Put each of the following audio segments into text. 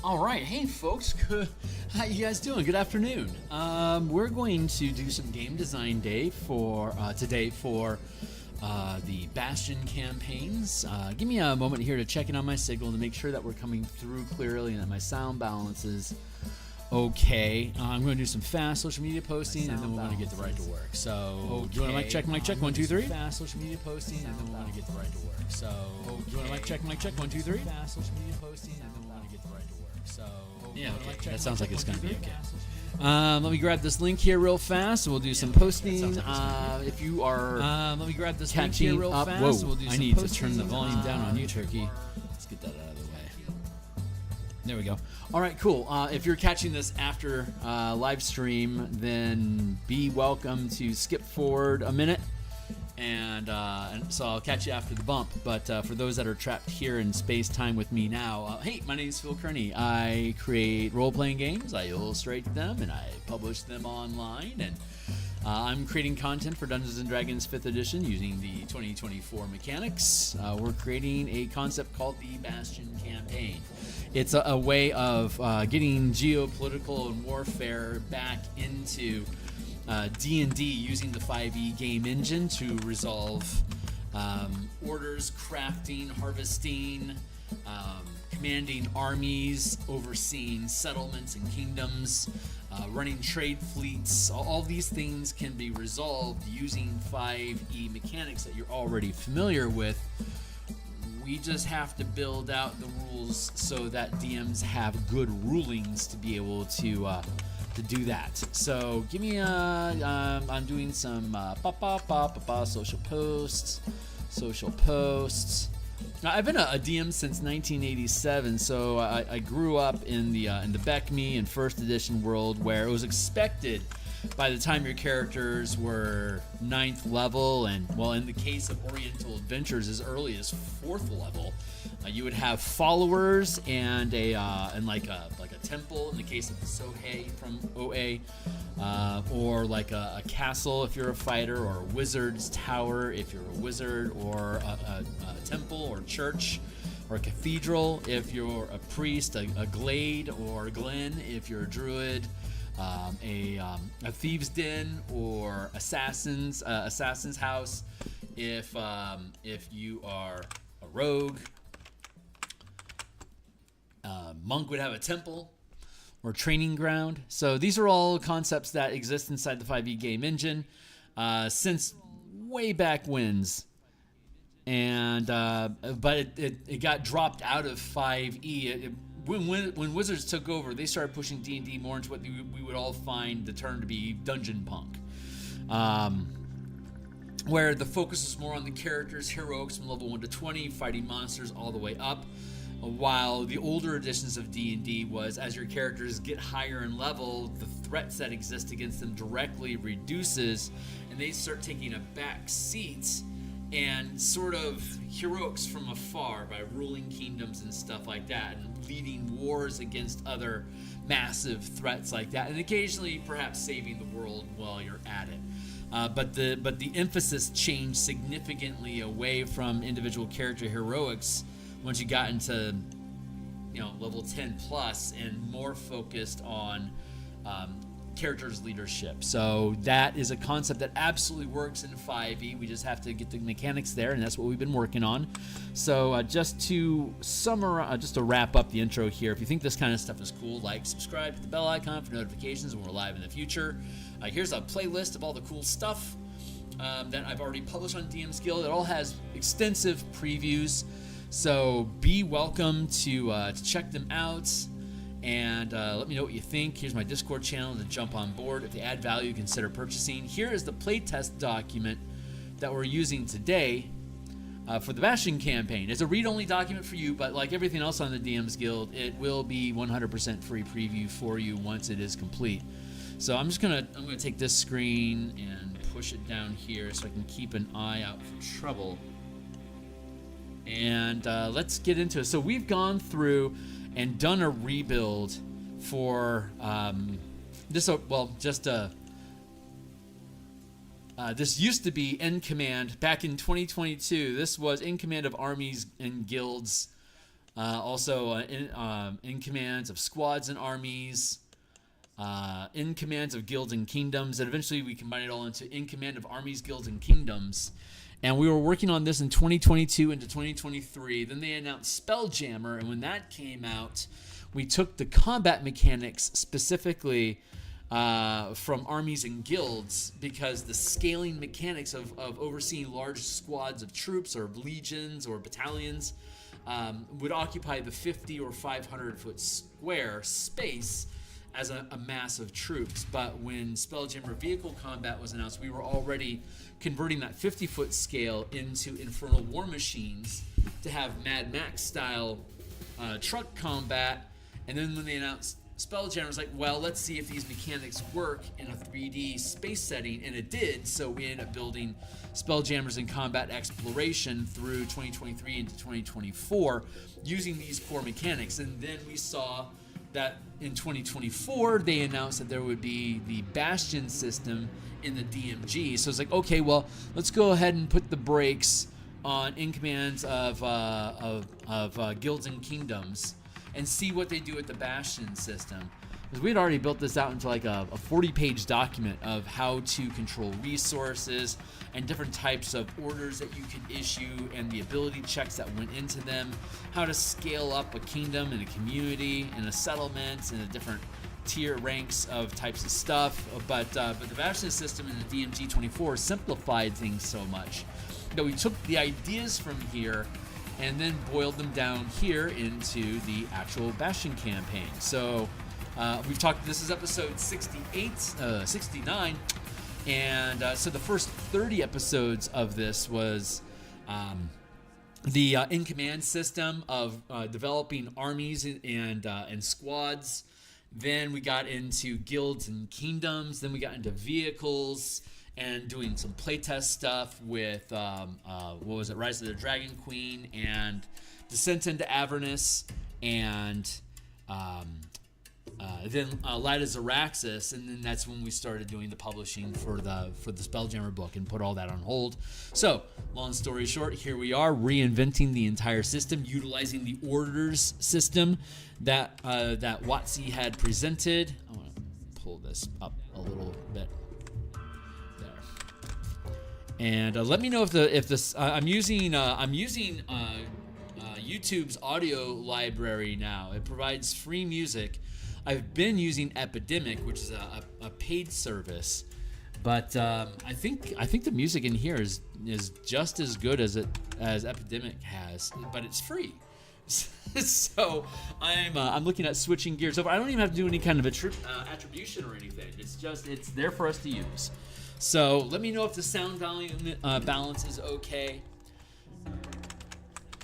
All right, hey folks, how you guys doing? Good afternoon. We're going to do some game design day for today for the Bastion campaigns. Give me a moment here to check in on my signal to make sure that we're coming through clearly and that my sound balance is okay. I'm going to do some fast social media posting and then we're going to get the right to work. So, do you want a mic check? Mic check, 1, 2, 3. Fast social media posting and then we're going to get the right to work. So, do you want a mic check? Mic check, 1, 2, 3. Fast social media posting and then we're going to get the right to work. So, yeah, okay. That sounds like it's going to be okay. Let me grab this link here real fast. We'll do some posting. If you are let me grab this link here real fast. Whoa, we'll do I need to turn the volume down on you, Turkey. Let's get that out of the way. There we go. All right, cool. If you're catching this after live stream, then be welcome to skip forward a minute. And so I'll catch you after the bump. But for those that are trapped here in space-time with me now, hey, my name is Phil Kearney. I create role-playing games, I illustrate them, and I publish them online. And I'm creating content for Dungeons & Dragons 5th edition using the 2024 mechanics. We're creating a concept called the Bastion campaign. It's a way of getting geopolitical and warfare back into D&D using the 5e game engine to resolve orders, crafting, harvesting, commanding armies, overseeing settlements and kingdoms, running trade fleets. All these things can be resolved using 5e mechanics that you're already familiar with. We just have to build out the rules so that DMs have good rulings to be able to do that. So give me I'm doing some social posts. Now, I've been a DM since 1987, so I grew up in the Beck-Me and first edition world where it was expected by the time your characters were 9th level, and well, in the case of Oriental Adventures, as early as 4th level, you would have followers and like a temple in the case of the Sohei from OA, or like a castle if you're a fighter, or a wizard's tower if you're a wizard, or a temple or church, or a cathedral if you're a priest, a glade or a glen if you're a druid, a thieves' den or assassin's house if you are a rogue. Monk would have a temple or training ground. So these are all concepts that exist inside the 5e game engine since way back when's. And but it got dropped out of 5e. When Wizards took over, they started pushing D&D more into what we would all find the term to be dungeon punk, where the focus is more on the characters, heroics from level 1 to 20, fighting monsters all the way up, while the older editions of D&D was, as your characters get higher in level, the threats that exist against them directly reduces, and they start taking a back seat and sort of heroics from afar by ruling kingdoms and stuff like that, and leading wars against other massive threats like that, and occasionally perhaps saving the world while you're at it. But the emphasis changed significantly away from individual character heroics once you got into level 10 plus, and more focused on characters' leadership. So that is a concept that absolutely works in 5e. We just have to get the mechanics there, and that's what we've been working on. So just to summarize, just to wrap up the intro here, if you think this kind of stuff is cool, like, subscribe, hit the bell icon for notifications when we're live in the future. Here's a playlist of all the cool stuff that I've already published on DMsGuild. It all has extensive previews, so be welcome to check them out. And let me know what you think. Here's my Discord channel to jump on board. If they add value, consider purchasing. Here is the playtest document that we're using today for the Bastion campaign. It's a read-only document for you, but like everything else on the DMsGuild, it will be 100% free preview for you once it is complete. So I'm gonna take this screen and push it down here so I can keep an eye out for trouble. And let's get into it. So we've gone through and done a rebuild for this used to be In Command back in 2022. This was In Command of Armies and Guilds In commands of squads and armies, in commands of guilds and kingdoms, and eventually we combined it all into in command of armies, guilds, and kingdoms. And we were working on this in 2022 into 2023. Then they announced Spelljammer, and when that came out, we took the combat mechanics specifically from armies and guilds, because the scaling mechanics of overseeing large squads of troops or legions or battalions would occupy the 50 or 500 foot square space as a mass of troops. But when Spelljammer vehicle combat was announced, we were already converting that 50-foot scale into Infernal War Machines to have Mad Max style truck combat. And then when they announced Spelljammer, was like, well, let's see if these mechanics work in a 3D space setting, and it did. So we ended up building Spelljammers in combat exploration through 2023 into 2024 using these core mechanics. And then we saw that in 2024 they announced that there would be the Bastion system in the DMG. So it's like, okay, well, let's go ahead and put the brakes on in commands of guilds and kingdoms and see what they do with the Bastion system. Because we'd already built this out into like a 40-page document of how to control resources and different types of orders that you could issue and the ability checks that went into them, how to scale up a kingdom and a community and a settlement and the different tier ranks of types of stuff. But the Bastion system in the DMG 24 simplified things so much that we took the ideas from here and then boiled them down here into the actual Bastion campaign. So we've talked, this is episode 69, and so the first 30 episodes of this was the in-command system of developing armies and squads. Then we got into guilds and kingdoms. Then we got into vehicles and doing some playtest stuff with, Rise of the Dragon Queen and Descent into Avernus, and then Light as Araxis, and then that's when we started doing the publishing for the Spelljammer book and put all that on hold. So, long story short, here we are reinventing the entire system, utilizing the orders system that WotC had presented. I want to pull this up a little bit. And let me know if this I'm using YouTube's audio library now. It provides free music. I've been using Epidemic, which is a paid service, but I think the music in here is just as good as Epidemic has, but it's free. So I'm looking at switching gears over. I don't even have to do any kind of attribution or anything. It's there for us to use. So let me know if the sound volume balance is okay.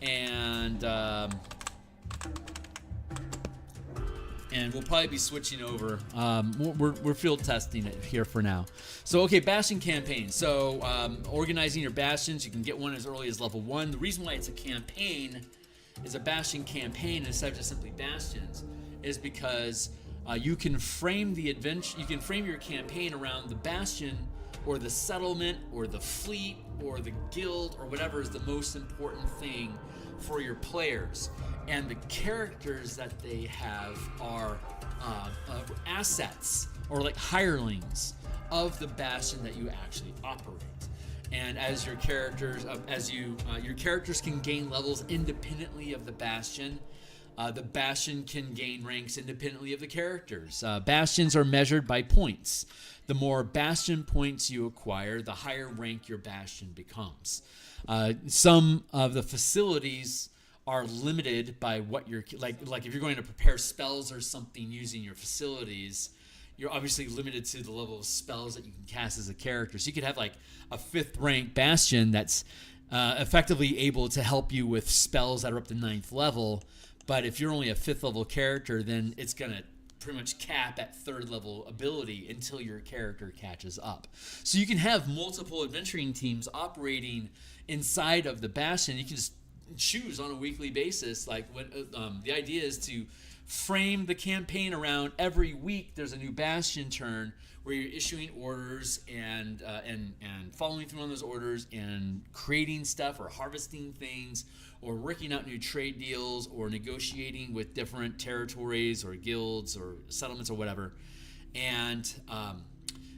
And we'll probably be switching over. We're field testing it here for now. So, okay, Bastion campaign. So, organizing your Bastions, you can get one as early as level 1. The reason why it's a campaign, is a Bastion campaign instead of just simply Bastions, is because you can frame the adventure, you can frame your campaign around the Bastion or the settlement or the fleet or the guild or whatever is the most important thing for your players. And the characters that they have are assets or like hirelings of the Bastion that you actually operate. And as your characters, your characters can gain levels independently of the Bastion. The Bastion can gain ranks independently of the characters. Bastions are measured by points. The more Bastion points you acquire, the higher rank your Bastion becomes. Some of the facilities are limited by what you're like if you're going to prepare spells or something using your facilities, you're obviously limited to the level of spells that you can cast as a character. So you could have like a 5th rank Bastion that's effectively able to help you with spells that are up to 9th level. But if you're only a 5th level character, then it's going to pretty much cap at 3rd level ability until your character catches up. So you can have multiple adventuring teams operating inside of the Bastion. You can just choose on a weekly basis. Like when the idea is to frame the campaign around every week there's a new Bastion turn where you're issuing orders and following through on those orders and creating stuff or harvesting things or working out new trade deals or negotiating with different territories or guilds or settlements or whatever. And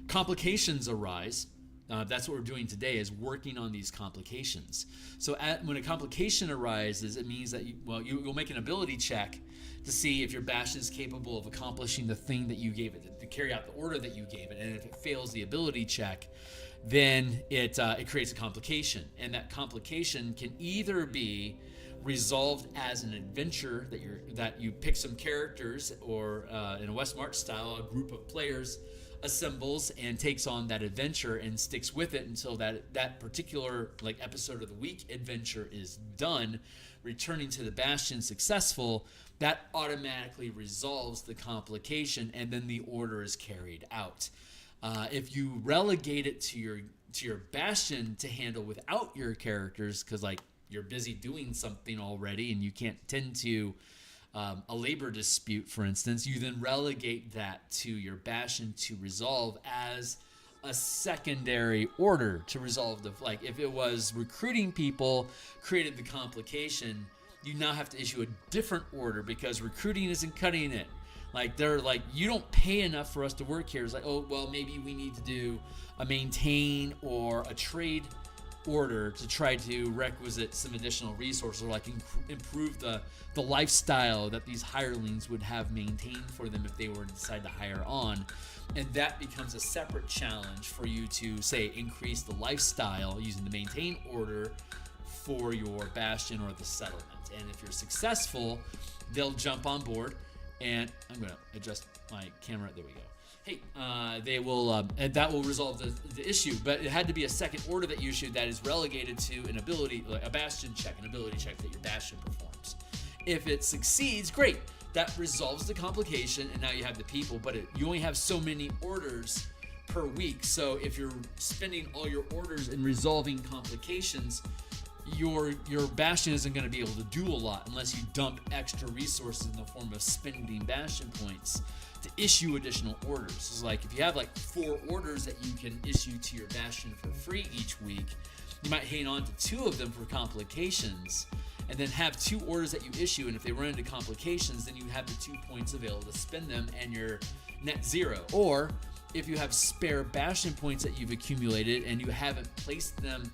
complications arise. That's what we're doing today, is working on these complications. So when a complication arises, it means that you'll make an ability check to see if your Bastion is capable of accomplishing the thing that you gave it, to carry out the order that you gave it. And if it fails the ability check, then it creates a complication. And that complication can either be resolved as an adventure that you pick some characters, or in a West March style, a group of players assembles and takes on that adventure and sticks with it until that particular episode of the week adventure is done, returning to the Bastion successful. That automatically resolves the complication, and then the order is carried out. If you relegate it to your Bastion to handle without your characters, because you're busy doing something already and you can't tend to a labor dispute, for instance, you then relegate that to your Bastion to resolve as a secondary order to resolve if it was recruiting people created the complication, you now have to issue a different order because recruiting isn't cutting it. They're you don't pay enough for us to work here. It's maybe we need to do a maintain or a trade order to try to requisite some additional resources, or improve the lifestyle that these hirelings would have maintained for them if they were to decide to hire on. And that becomes a separate challenge for you to, say, increase the lifestyle using the maintain order for your Bastion or the settlement. And if you're successful, they'll jump on board. And I'm going to adjust my camera. There we go. Hey, they will, and that will resolve the issue. But it had to be a second order that you issued that is relegated to an ability, a Bastion check, an ability check that your Bastion performs. If it succeeds, great. That resolves the complication, and now you have the people. But you only have so many orders per week. So if you're spending all your orders in resolving complications, your Bastion isn't going to be able to do a lot unless you dump extra resources in the form of spending Bastion points to issue additional orders. So if you have 4 orders that you can issue to your Bastion for free each week, you might hang on to 2 of them for complications, and then have 2 orders that you issue, and if they run into complications, then you have the 2 points available to spend them and you're net 0. Or if you have spare Bastion points that you've accumulated and you haven't placed them,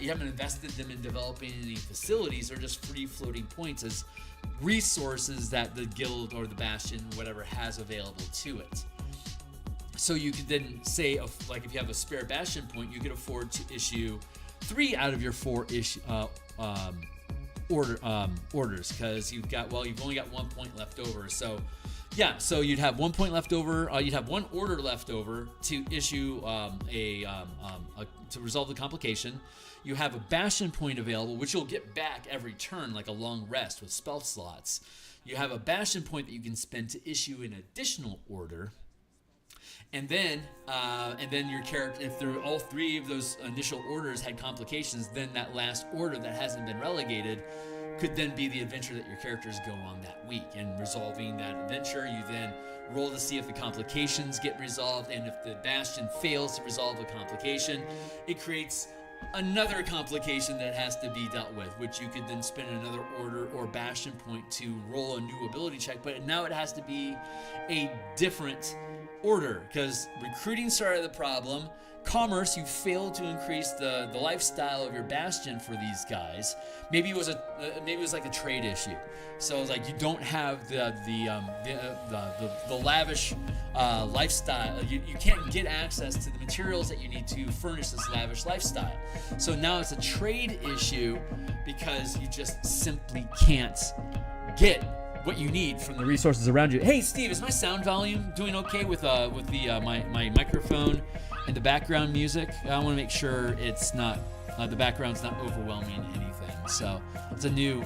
you haven't invested them in developing any facilities, or just free floating points as resources that the guild or the Bastion, whatever, has available to it. So you could then say, if you have a spare Bastion point, you could afford to issue 3 out of your 4 orders, because you've only got 1 point left over. So yeah, so you'd have 1 point left over. You'd have 1 order left over to issue to resolve the complication. You have a Bastion point available, which you'll get back every turn, like a long rest with spell slots. You have a Bastion point that you can spend to issue an additional order. And then your character, if all 3 of those initial orders had complications, then that last order that hasn't been relegated could then be the adventure that your characters go on that week. And resolving that adventure, you then roll to see if the complications get resolved, and if the Bastion fails to resolve a complication, it creates another complication that has to be dealt with, which you could then spend another order or Bastion point to roll a new ability check. But now it has to be a different order, because recruiting started the problem. Commerce, you failed to increase the lifestyle of your Bastion for these guys. Maybe it was like a trade issue. So it's you don't have the lavish lifestyle. You can't get access to the materials that you need to furnish this lavish lifestyle. So now it's a trade issue because you just simply can't get what you need from the resources around you. Hey Steve, is my sound volume doing okay with my microphone and the background music? I want to make sure it's not the background's not overwhelming anything. So it's a new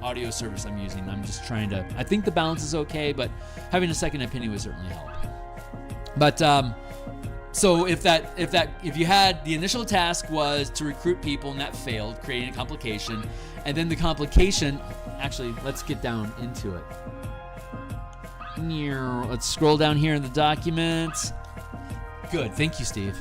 audio service I'm using. I'm just trying to. I think the balance is okay, but having a second opinion would certainly help. But So if you had the initial task was to recruit people and that failed, creating a complication, and then the complication, actually, let's get down into it. Let's scroll down here in the document. Good, thank you, Steve.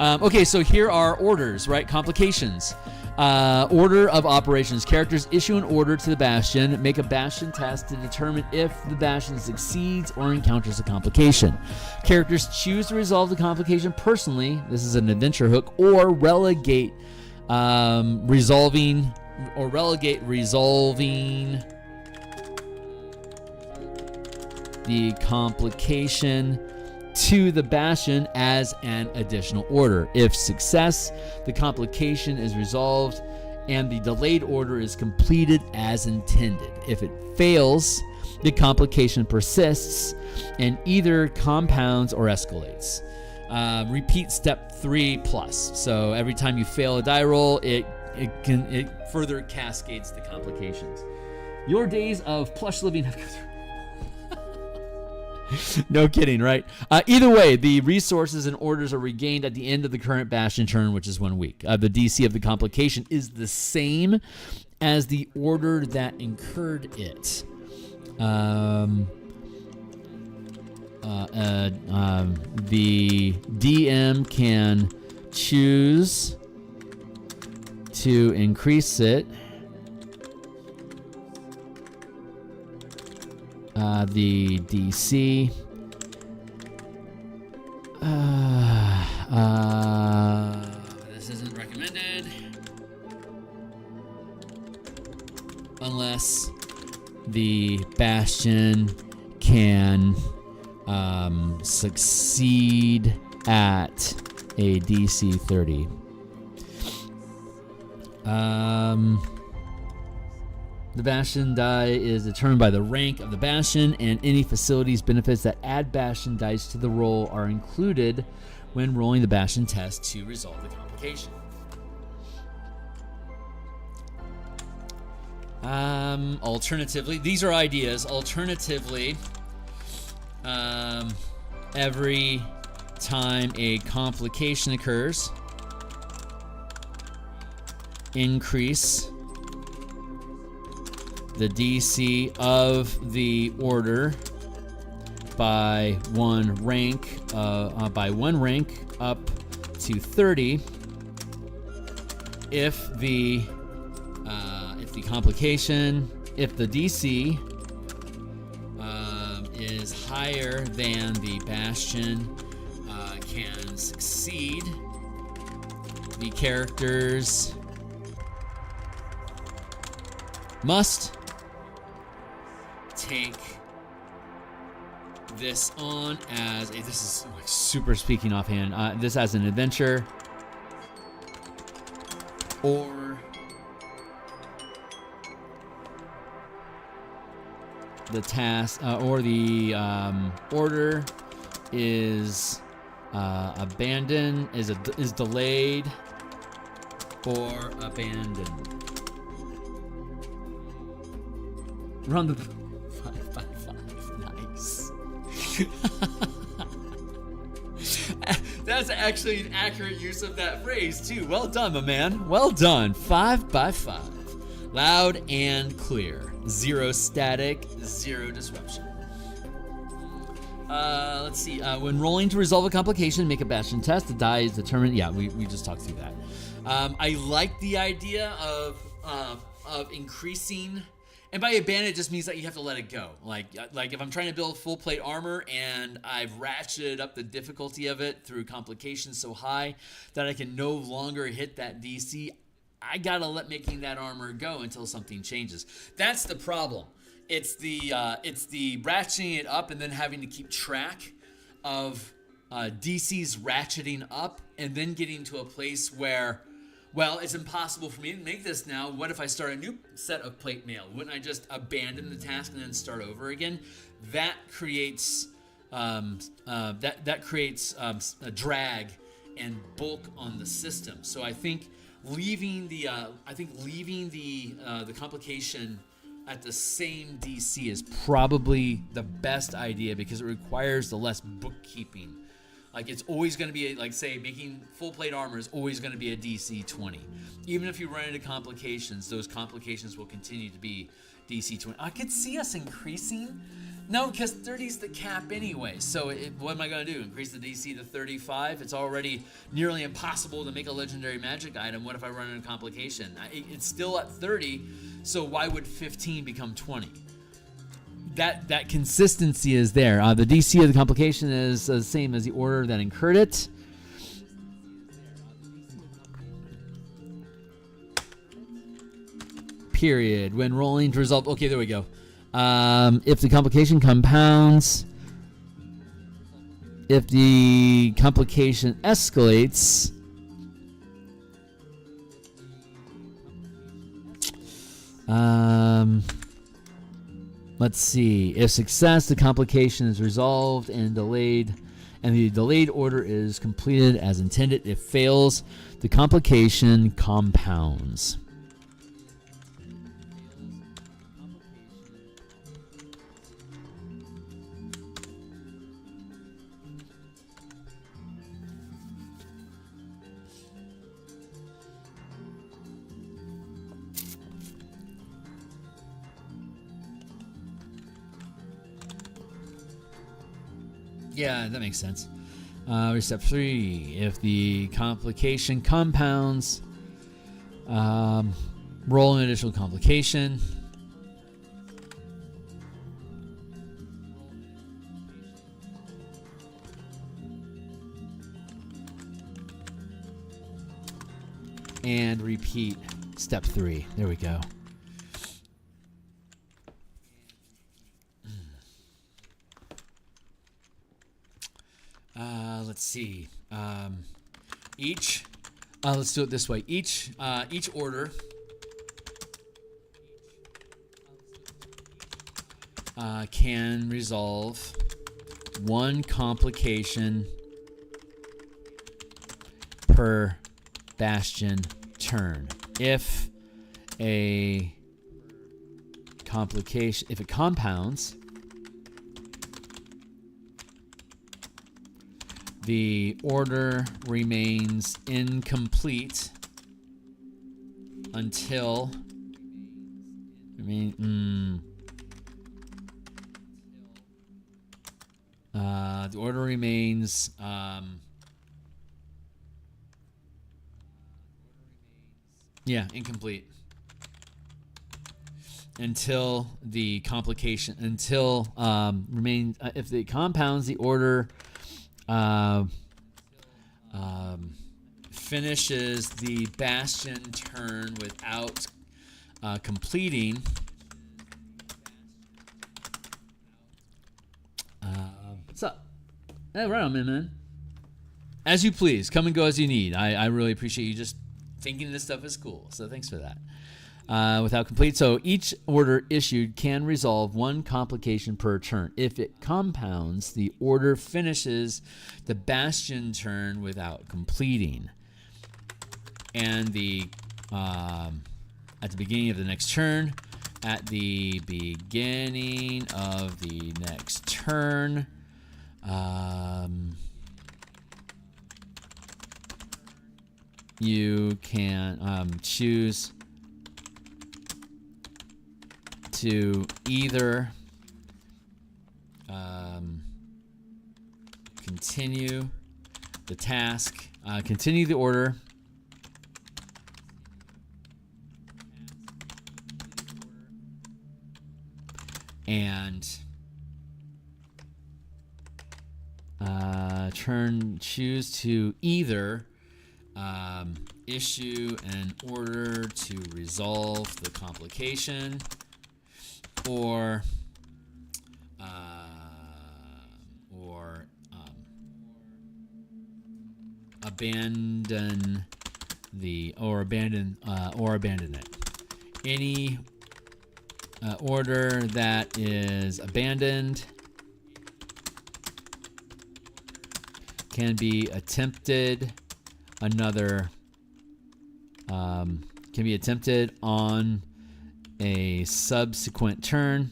Okay, so here are orders, right? Complications. Order of operations. Characters issue an order to the Bastion. Make a Bastion test to determine if the Bastion succeeds or encounters a complication. Characters choose to resolve the complication personally. This is an adventure hook, or relegate resolving the complication to the Bastion as an additional order. If success, the complication is resolved and the delayed order is completed as intended. If it fails, the complication persists and either compounds or escalates. Repeat step 3+. So every time you fail a die roll, it further cascades the complications. Your days of plush living have come through. No kidding, right? Either way, the resources and orders are regained at the end of the current Bastion turn, which is 1 week. The DC of the complication is the same as the order that incurred it. The DM can choose to increase it. The DC. This isn't recommended unless the Bastion can succeed at a DC 30. The Bastion die is determined by the rank of the Bastion, and any facilities benefits that add Bastion dice to the roll are included when rolling the Bastion test to resolve the complication. Alternatively, these are ideas. Alternatively, every time a complication occurs, increase the DC of the order by one rank up to 30 if the DC is higher than the Bastion can succeed. The characters must take this on as this is like super speaking offhand. This as an adventure, or the task, or the order is abandoned, is delayed or abandoned. Run the 5 nice. That's actually an accurate use of that phrase too. Well done, my man. Well done. 5 by 5. Loud and clear. 0 static, 0 disruption. Let's see. When rolling to resolve a complication, make a Bastion test. The die is determined. Yeah, we just talked through that. I like the idea of increasing. And by abandon, it just means that you have to let it go. Like if I'm trying to build full plate armor and I've ratcheted up the difficulty of it through complications so high that I can no longer hit that DC, I gotta let making that armor go until something changes. That's the problem. It's the ratcheting it up and then having to keep track of DCs ratcheting up and then getting to a place where, well, it's impossible for me to make this now. What if I start a new set of plate mail? Wouldn't I just abandon the task and then start over again? That creates a drag and bulk on the system. So I think leaving the complication at the same DC is probably the best idea because it requires the less bookkeeping Like it's always going to be like, say, making full plate armor is always going to be a DC 20. Even if you run into complications, those complications will continue to be DC 20. I could see us increasing. No, because 30 is the cap anyway. So what am I going to do? Increase the DC to 35? It's already nearly impossible to make a legendary magic item. What if I run into a complication? It's still at 30, so why would 15 become 20? That consistency is there. The DC of the complication is the same as the order that incurred it. Period. When rolling to resolve. Okay, there we go. If the complication compounds, if the complication escalates, let's see. If success, the complication is resolved and delayed, and the delayed order is completed as intended. If fails, the complication compounds. Yeah, that makes sense. Step 3. If the complication compounds, roll an additional complication. And repeat step 3. There we go. Let's see. Let's do it this way. Each order can resolve one complication per Bastion turn. If a complication, if it compounds, the order remains incomplete until the order remains incomplete until the complication remains if it compounds, the order finishes the Bastion turn without completing. What's up? Hey, right on, man. As you please. Come and go as you need. I really appreciate you just thinking this stuff is cool. So thanks for that. Without complete. So each order issued can resolve one complication per turn. If it compounds, the order finishes the Bastion turn without completing. And at the beginning of the next turn, you can choose to either continue the task, continue the order, and choose to either issue an order to resolve the complication, or abandon it. Any order that is abandoned can be attempted on a subsequent turn,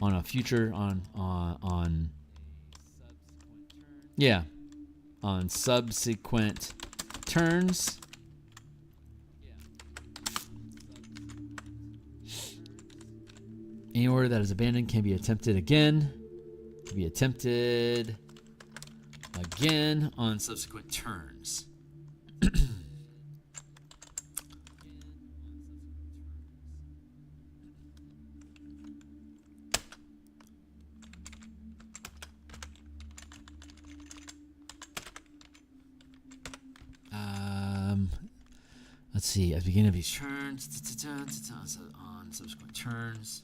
on a future on subsequent turns. Any order that is abandoned can be attempted again. Can be attempted again on subsequent turns. Let's see. At the beginning of each turn, on subsequent turns.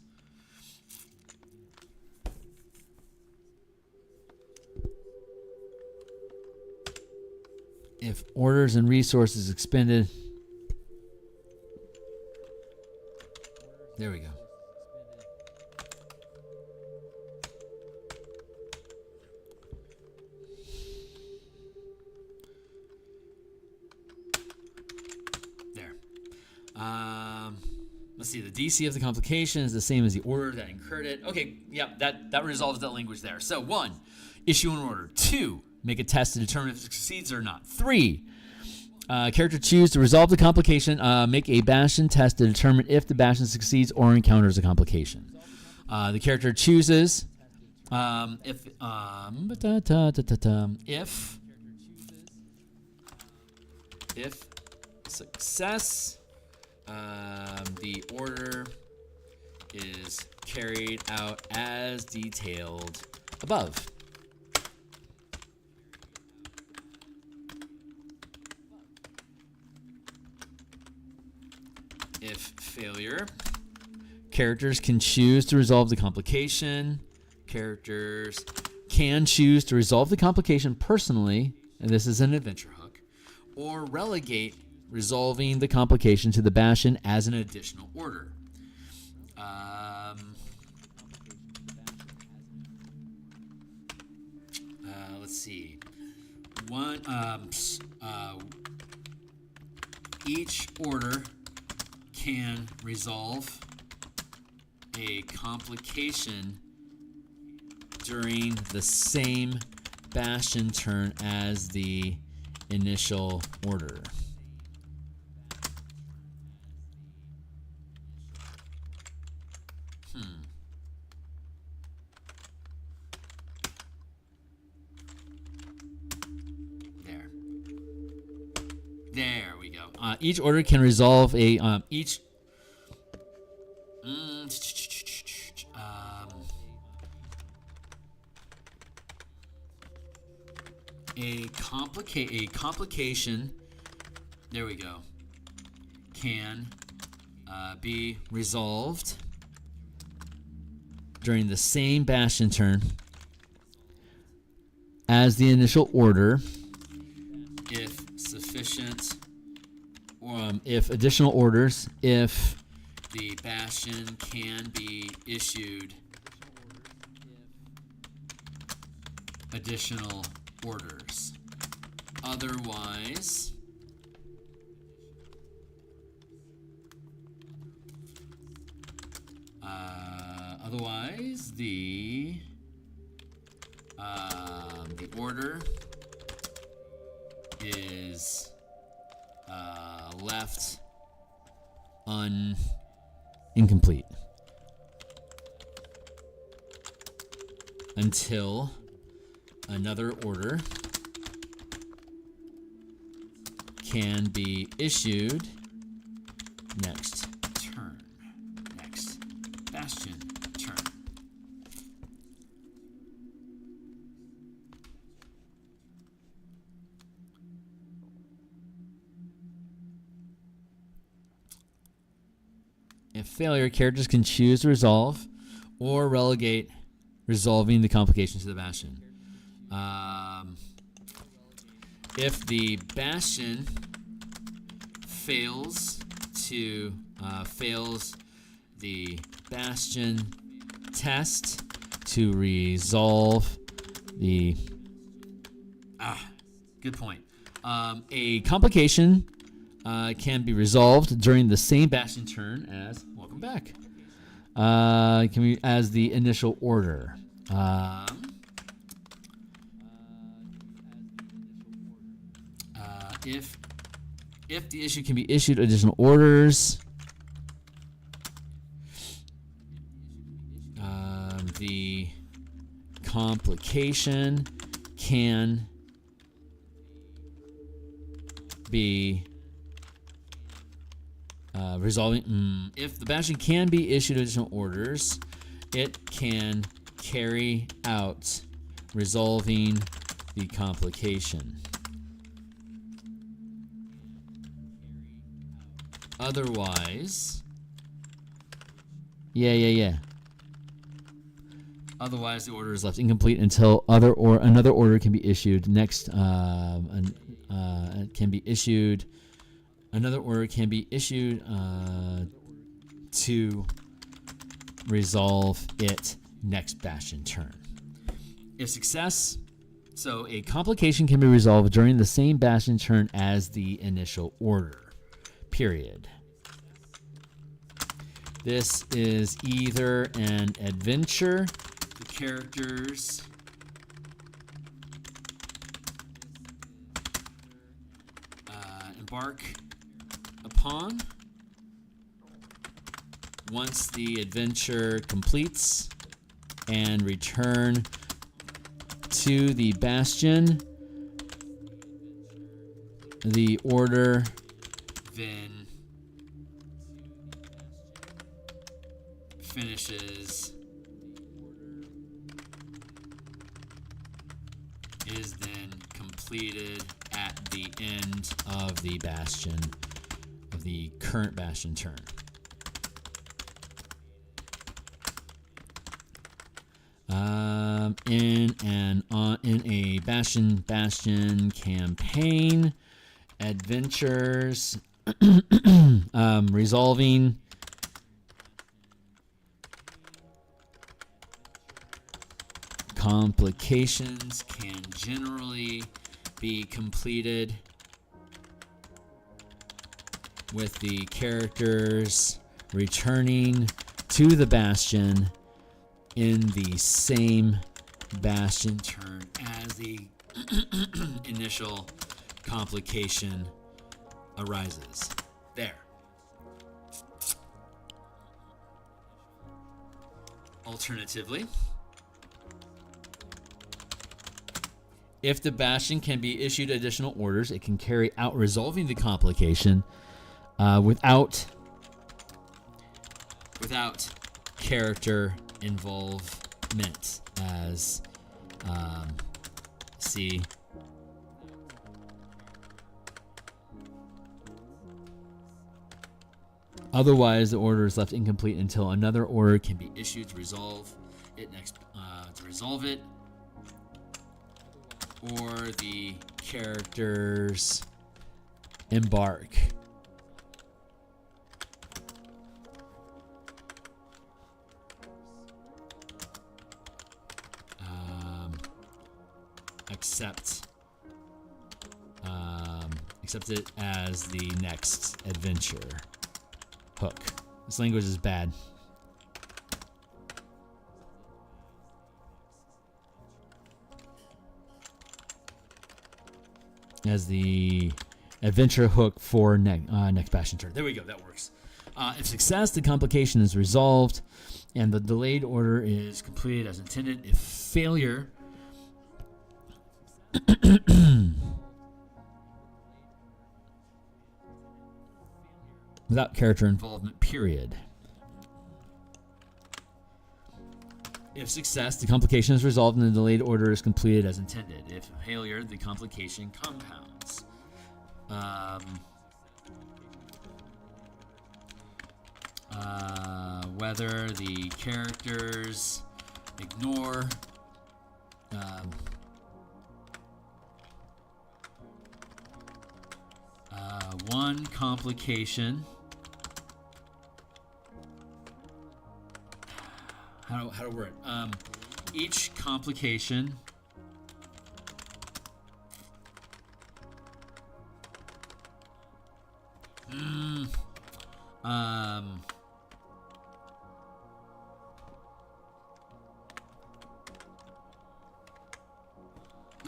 If orders and resources expended. There we go. There. Let's see. The DC of the complication is the same as the order that incurred it. Okay, yep, that resolves that language there. So 1, issue an order. 2, make a test to determine if it succeeds or not. 3, character choose to resolve the complication. Make a Bastion test to determine if the Bastion succeeds or encounters a complication. The character chooses if success, the order is carried out as detailed above. If failure, characters can choose to resolve the complication. Characters can choose to resolve the complication personally, and this is an adventure hook, or relegate resolving the complication to the Bastion as an additional order. Let's see. Each order can resolve a complication during the same Bastion turn as the initial order. There we go. Each order can resolve a complication. There we go. Can be resolved during the same Bastion turn as the initial order, if sufficient, if additional orders, if the Bastion can be issued additional orders. Otherwise, the order is left incomplete until another order can be issued next turn. Next Bastion turn. If failure, characters can choose to resolve or relegate resolving the complications to the Bastion. If the Bastion fails the Bastion test to resolve the good point. A complication can be resolved during the same Bastion turn as welcome back. As the initial order. if the issue can be issued additional orders, the complication can be resolving. If the Bastion can be issued additional orders, it can carry out resolving the complication. Otherwise, otherwise, the order is left incomplete until another order can be issued. Another order can be issued to resolve it next Bastion turn. If success, so a complication can be resolved during the same Bastion turn as the initial order. Period. This is either an adventure the characters embark upon once the adventure completes and return to the Bastion. The order then finishes, is then completed at the end of the Bastion, of the current Bastion turn. In a Bastion campaign, adventures, resolving complications can generally be completed with the characters returning to the Bastion in the same Bastion turn as the initial complication arises. There. Alternatively, if the Bastion can be issued additional orders, it can carry out resolving the complication without character involvement, as see. Otherwise, the order is left incomplete until another order can be issued to resolve it or the characters embark. Accept it as the next adventure. Hook. This language is bad. As the adventure hook for next Bastion turn. There we go. That works. If success, the complication is resolved and the delayed order is completed as intended. If failure, without character involvement, period. If success, the complication is resolved and the delayed order is completed as intended. If failure, the complication compounds. Whether the characters ignore one complication. How to word it? Each complication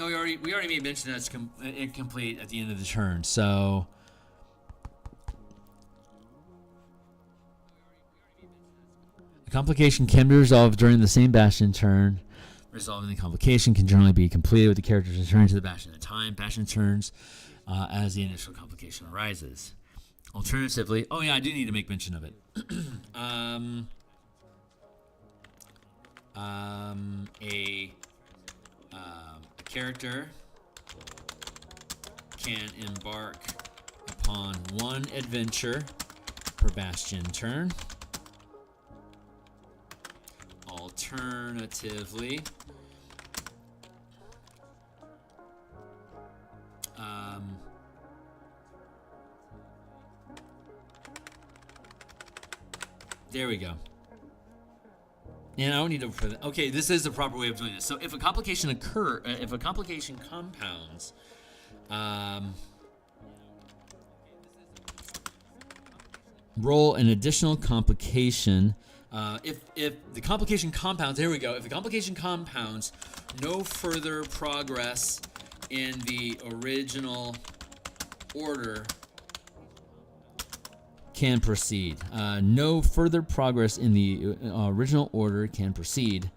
No, we already made mention that it's incomplete at the end of the turn. So the complication can be resolved during the same Bastion turn. Resolving the complication can generally be completed with the characters returning to the Bastion at a time. Bastion turns as the initial complication arises. Alternatively, oh yeah, I do need to make mention of it. A character can embark upon one adventure per Bastion turn. Alternatively, there we go. And I don't need to for that. Okay, this is the proper way of doing this. So if a complication compounds, roll an additional complication. If the complication compounds, there we go. If the complication compounds, no further progress in the original order can proceed. No further progress in the original order can proceed.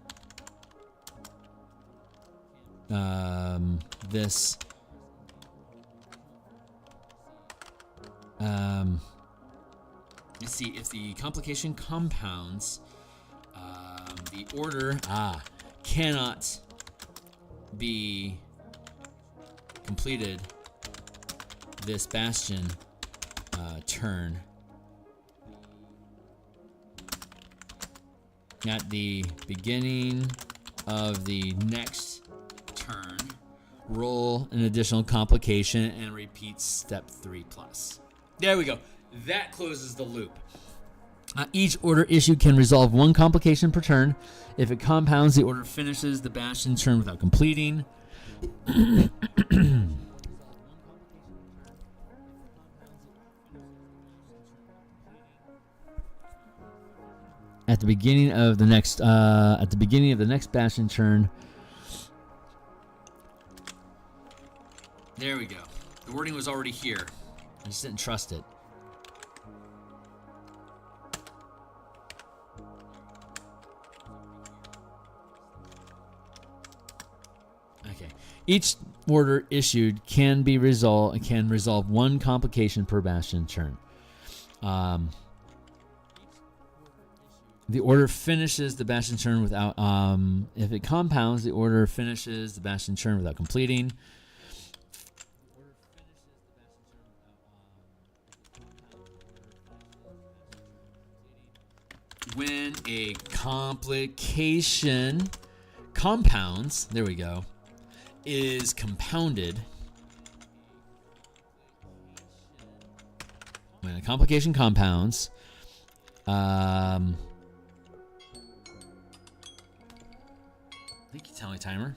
Let's see, if the complication compounds, the order cannot be completed this Bastion turn. At the beginning of the next turn, roll an additional complication and repeat step 3+. There we go. That closes the loop. Each order issued can resolve one complication per turn. If it compounds, the order finishes the Bastion turn without completing. At the beginning of the next Bastion turn. There we go. The wording was already here. I just didn't trust it. Okay. Each order issued can resolve one complication per Bastion turn. The order finishes the Bastion turn without. If it compounds, the order finishes the Bastion turn without completing. When a complication compounds, there we go, is compounded. When a complication compounds, thank you, Tally Timer.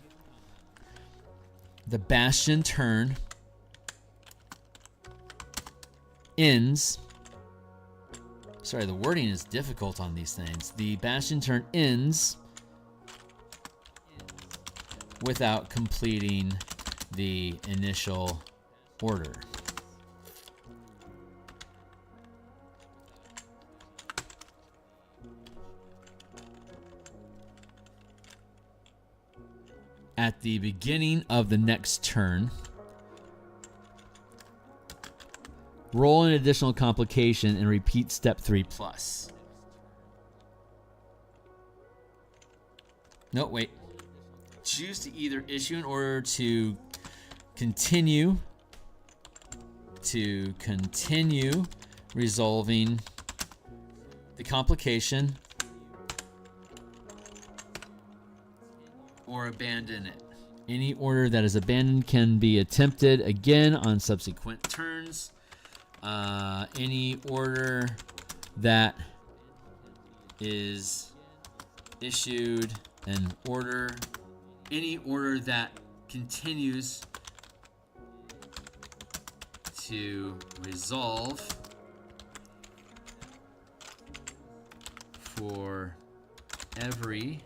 The Bastion turn ends. Sorry, the wording is difficult on these things. The Bastion turn ends without completing the initial order. At the beginning of the next turn, roll an additional complication and repeat step 3+. No, wait. Choose to either issue an order to continue resolving the complication or abandon it. Any order that is abandoned can be attempted again on subsequent turns. Any order that is issued an order, any order that continues to resolve for every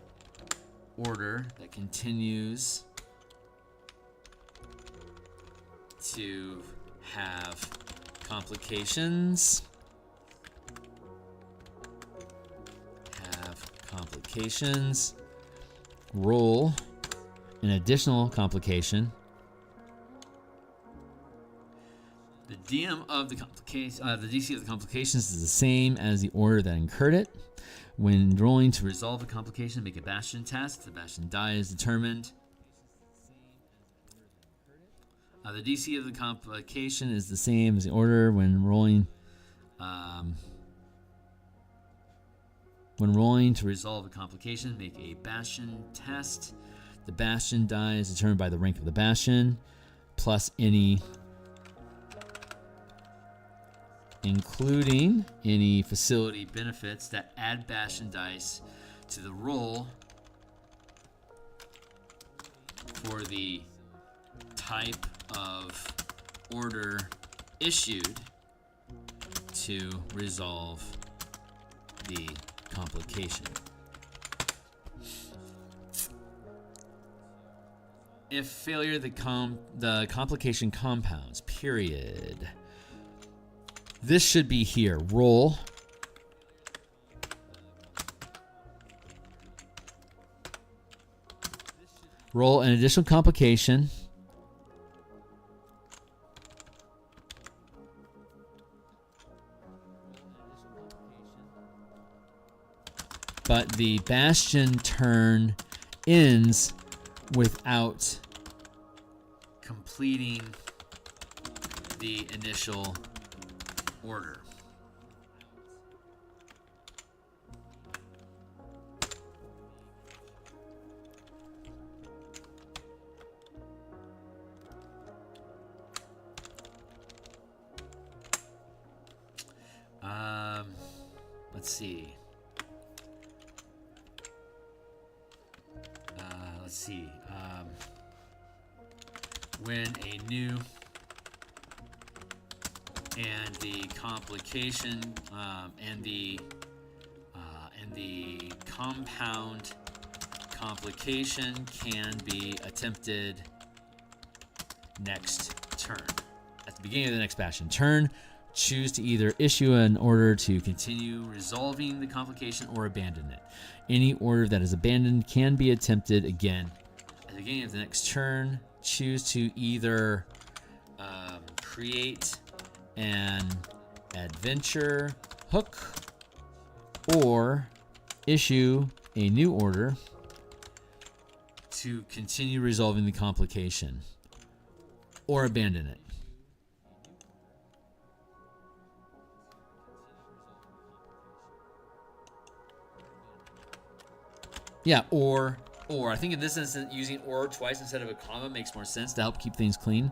order that continues to have complications. Roll an additional complication. The DM of the complication, the DC of the complications is the same as the order that incurred it. When rolling to resolve a complication, make a Bastion test. The Bastion die is determined. The DC of the complication is the same as the order when rolling. When rolling to resolve a complication, make a Bastion test. The Bastion die is determined by the rank of the Bastion, plus any, including any facility benefits that add Bastion dice to the roll for the type of order issued to resolve the complication. If failure, the complication compounds, period. This should be here. Roll. Roll an additional complication. But the Bastion turn ends without completing the initial order. Let's see. When a new and the complication and the compound complication can be attempted next turn. At the beginning of the next Bastion turn, choose to either issue an order to continue resolving the complication or abandon it. Any order that is abandoned can be attempted again. At the beginning of the next turn, choose to either create an adventure hook or issue a new order to continue resolving the complication or abandon it. Yeah, or I think in this instance, using or twice instead of a comma makes more sense to help keep things clean.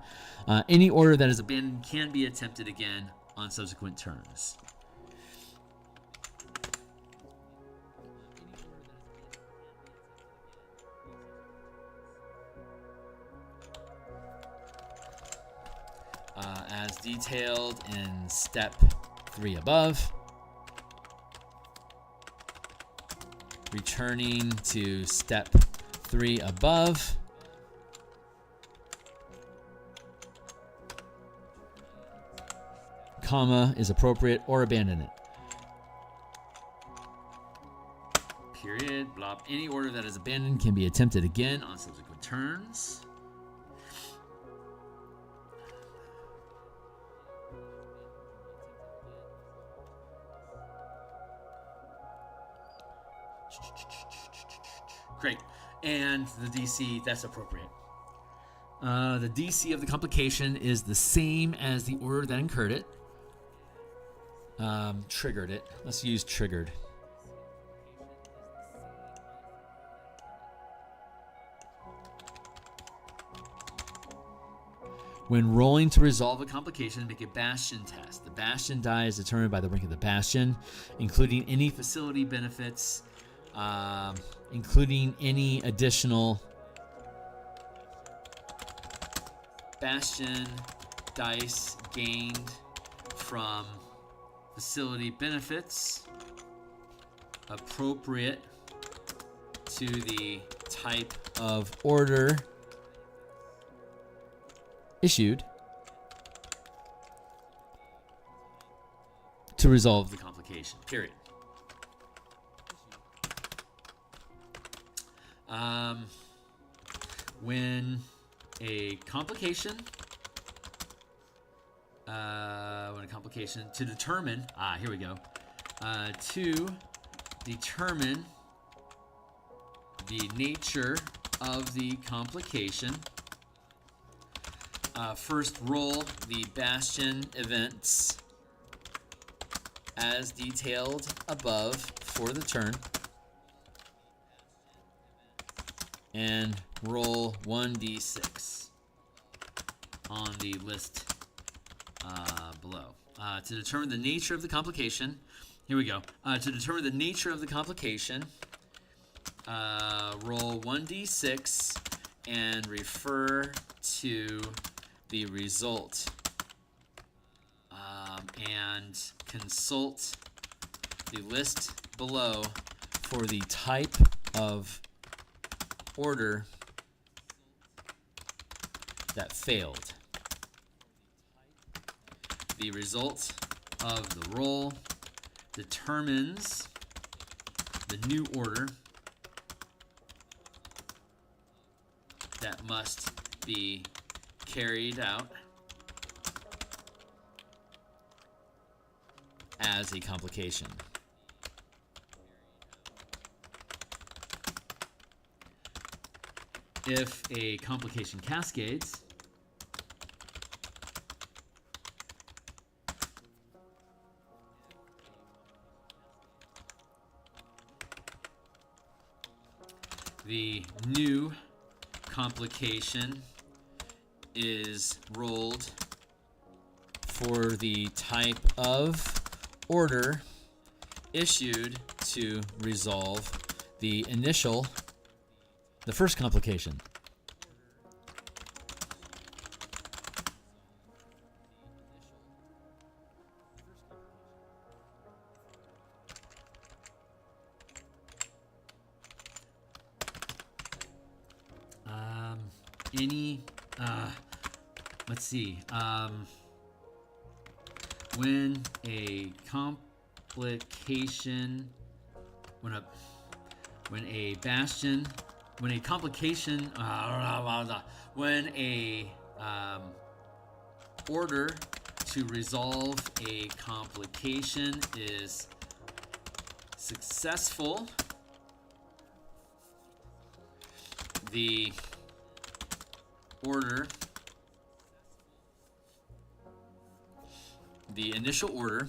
Any order that is abandoned can be attempted again on subsequent turns. As detailed in step 3 above. Returning to step 3 above. Comma is appropriate or abandon it. Period. Blah. Any order that is abandoned can be attempted again on subsequent turns. Great. And the DC, that's appropriate. The DC of the complication is the same as the order that incurred it. Triggered it. Let's use triggered. When rolling to resolve a complication, make a Bastion test. The Bastion die is determined by the rank of the Bastion, including any facility benefits, including any additional Bastion dice gained from facility benefits appropriate to the type of order issued to resolve the complication, period. When a complication, to determine, here we go, to determine the nature of the complication, first roll the Bastion events as detailed above for the turn, and roll 1d6 on the list below. To determine the nature of the complication, here we go. To determine the nature of the complication, roll 1d6 and refer to the result, and consult the list below for the type of order that failed. The result of the roll determines the new order that must be carried out as a complication. If a complication cascades, the new complication is rolled for the type of order issued to resolve the first complication. Let's see. When a complication, when a order to resolve a complication is successful, the order, the initial order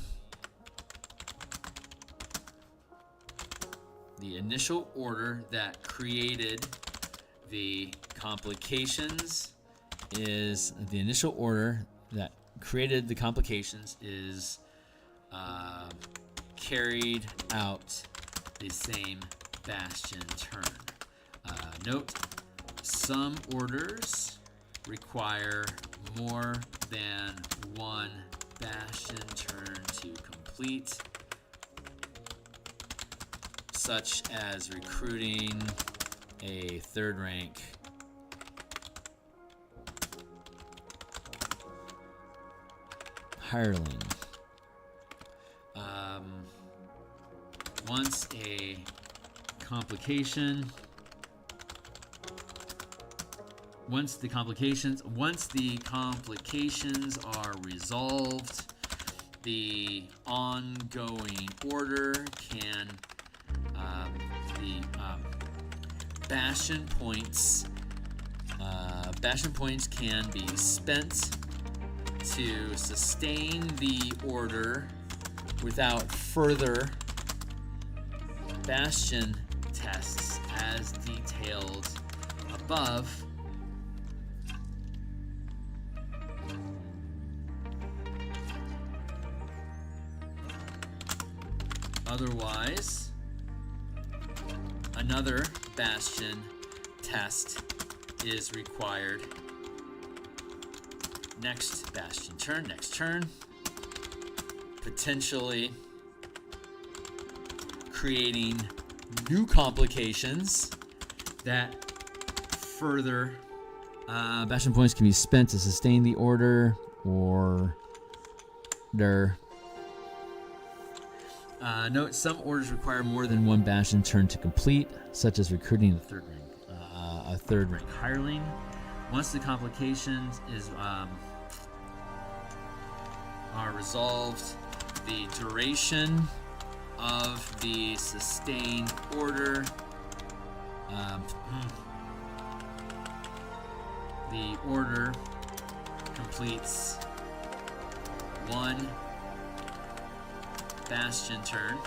that created the complications is carried out the same Bastion turn. Note, some orders require more than one Bastion turn to complete, such as recruiting a third rank hireling. Once the complications are resolved, the ongoing order can Bastion points can be spent to sustain the order without further Bastion tests as detailed above. Otherwise, another Bastion test is required. Next Bastion turn, next turn, potentially creating new complications that further Bastion points can be spent to sustain the order or their Note, some orders require more than one Bastion turn to complete, such as recruiting a third rank hireling. Once the complications are resolved, the duration of the sustained order, the order completes one Bastion turn.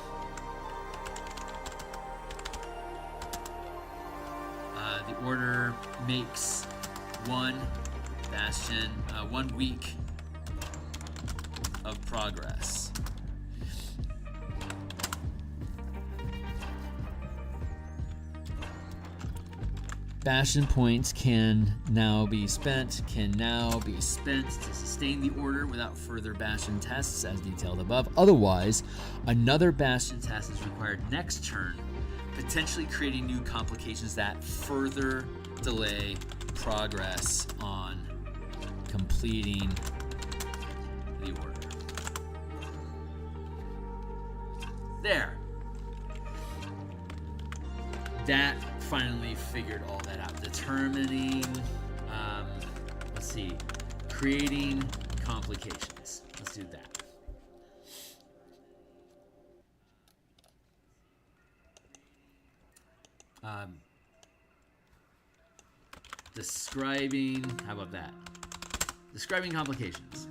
The order makes one Bastion, 1 week of progress. Bastion points can now be spent to sustain the order without further Bastion tests as detailed above. Otherwise, another Bastion test is required next turn, potentially creating new complications that further delay progress on completing the order. There. That finally figured all that out. Determining, creating complications. Let's do that. Describing, how about that? Describing complications.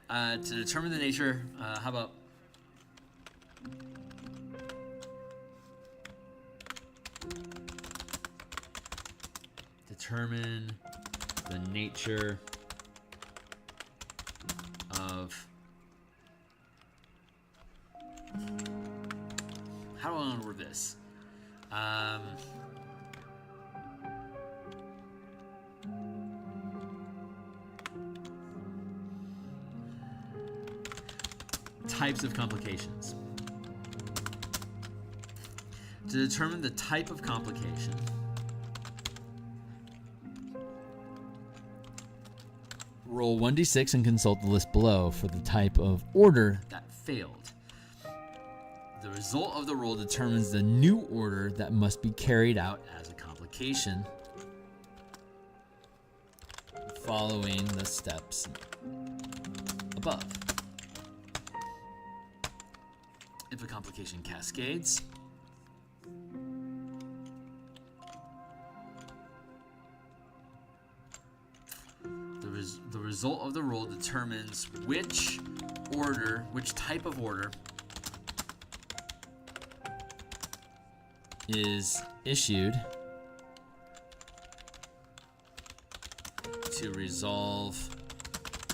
To determine the nature, how about determine the nature of, how do I want to word this? Types of complications. To determine the type of complication, roll 1d6 and consult the list below for the type of order that failed. The result of the roll determines the new order that must be carried out as a complication, following the steps above. If a complication cascades, the result of the roll determines which type of order is issued to resolve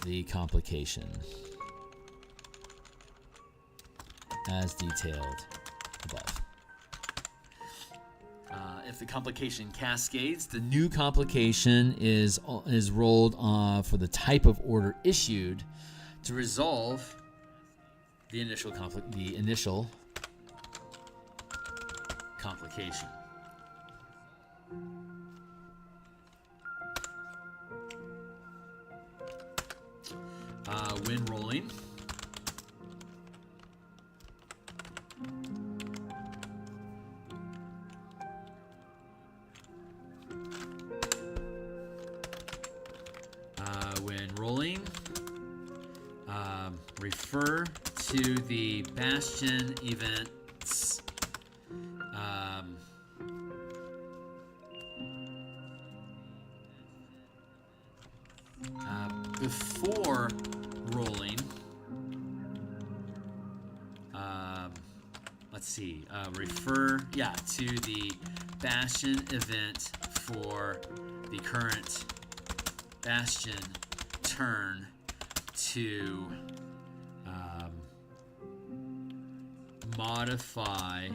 the complication as detailed above. If the complication cascades, the new complication is rolled for the type of order issued to resolve the initial complication. When rolling, refer to the Bastion events before rolling. Refer to the Bastion event for the current Bastion turn to modify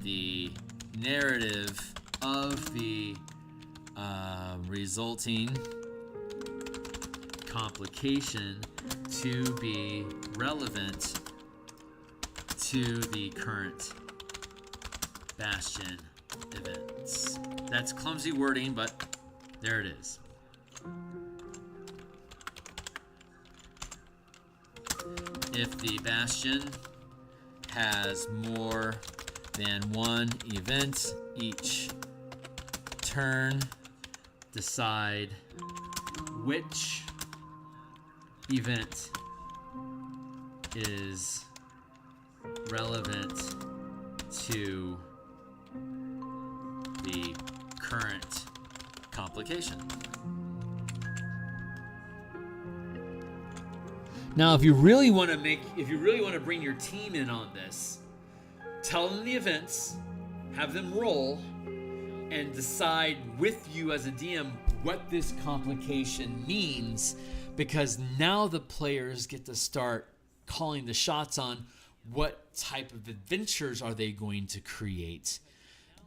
the narrative of the resulting complication to be relevant to the current Bastion events. That's clumsy wording, but there it is. if the Bastion has more than one event each turn, decide which event is relevant to the current complication. Now, if you really want to bring your team in on this, tell them the events, have them roll, and decide with you as a DM what this complication means, because now the players get to start calling the shots on what type of adventures are they going to create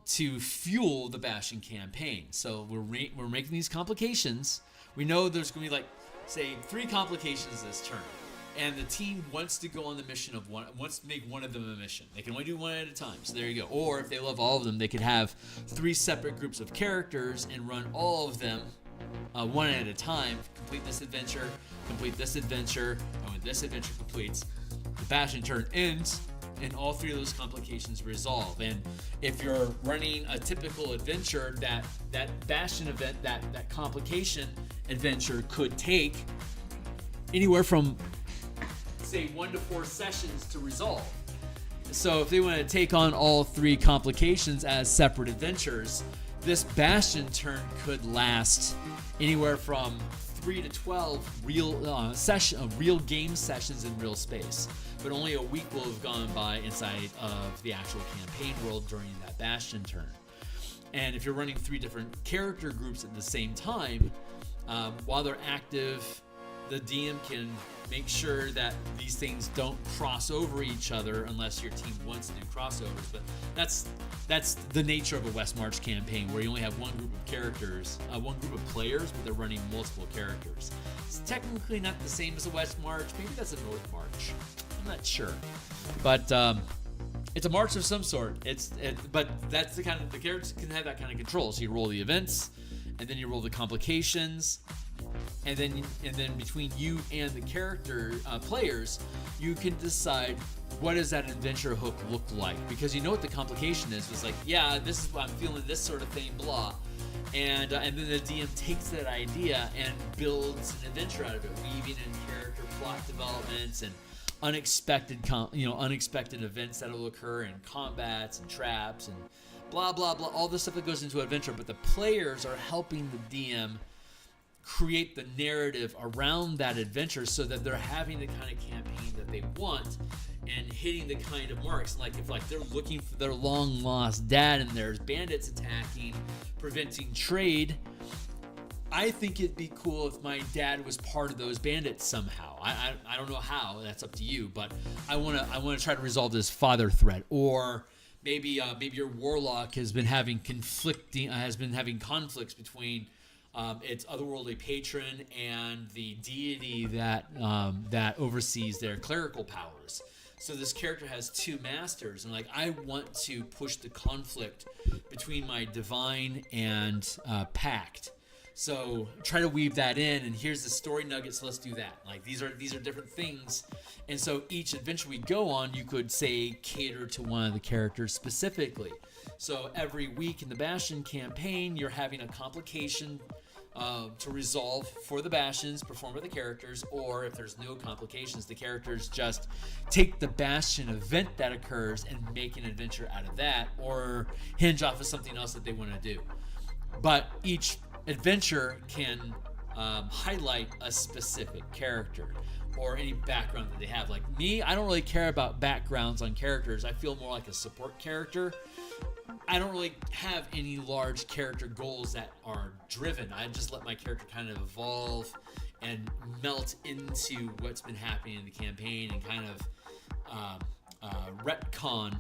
to fuel the Bastion campaign. So we're making these complications. We know there's going to be, like, say, 3 complications this turn, and the team wants to go on the mission of one, wants to make one of them a mission. They can only do one at a time, so there you go. Or if they love all of them, they could have 3 separate groups of characters and run all of them one at a time. Complete this adventure, and when this adventure completes, the Bastion turn ends, and all 3 of those complications resolve. And if you're running a typical adventure, that Bastion event, that complication adventure could take anywhere from, say, 1 to 4 sessions to resolve. So if they want to take on all 3 complications as separate adventures, this Bastion turn could last anywhere from 3 to 12 real game sessions in real space. But only a week will have gone by inside of the actual campaign world during that Bastion turn. And if you're running 3 different character groups at the same time, while they're active, the DM can make sure that these things don't cross over each other unless your team wants to do crossovers. But that's the nature of a West March campaign, where you only have one group of characters, one group of players, but they're running multiple characters. It's technically not the same as a West March. Maybe that's a North March. I'm not sure, but it's a march of some sort. But that's the characters can have that kind of control. So you roll the events, and then you roll the complications. And then between you and the character players, you can decide what does that adventure hook look like, because you know what the complication is. It's like, yeah, this is what I'm feeling, this sort of thing, blah, and then the DM takes that idea and builds an adventure out of it, weaving in character plot developments and unexpected events that will occur, and combats and traps and blah blah blah, all this stuff that goes into an adventure. But the players are helping the DM create the narrative around that adventure so that they're having the kind of campaign that they want and hitting the kind of marks. Like if they're looking for their long lost dad and there's bandits attacking, preventing trade, I think it'd be cool if my dad was part of those bandits somehow. I don't know how, that's up to you, but I want to try to resolve this father threat. Or maybe your warlock has been having conflicts between its otherworldly patron and the deity that oversees their clerical powers. So this character has 2 masters, and I want to push the conflict between my divine and pact. So try to weave that in, and here's the story nugget, so let's do that. These are different things, and so each adventure we go on, you could say cater to one of the characters specifically. So every week in the Bastion campaign, you're having a complication to resolve for the Bastions, performed by the characters, or if there's no complications, the characters just take the Bastion event that occurs and make an adventure out of that, or hinge off of something else that they want to do. But each adventure can highlight a specific character or any background that they have. Like me, I don't really care about backgrounds on characters. I feel more like a support character. I don't really have any large character goals that are driven. I just let my character kind of evolve and melt into what's been happening in the campaign and kind of retcon,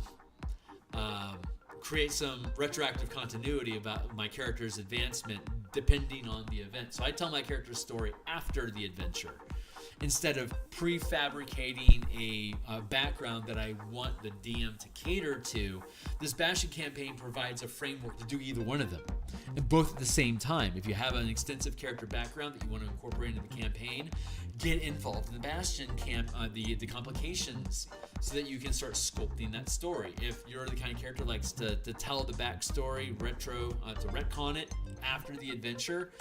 create some retroactive continuity about my character's advancement depending on the event. So I tell my character's story after the adventure. instead of prefabricating a background that I want the DM to cater to, this Bastion campaign provides a framework to do either one of them, and both at the same time. If you have an extensive character background that you want to incorporate into the campaign, get involved in the Bastion the complications, so that you can start sculpting that story. If you're the kind of character that likes to tell the backstory, to retcon it after the adventure,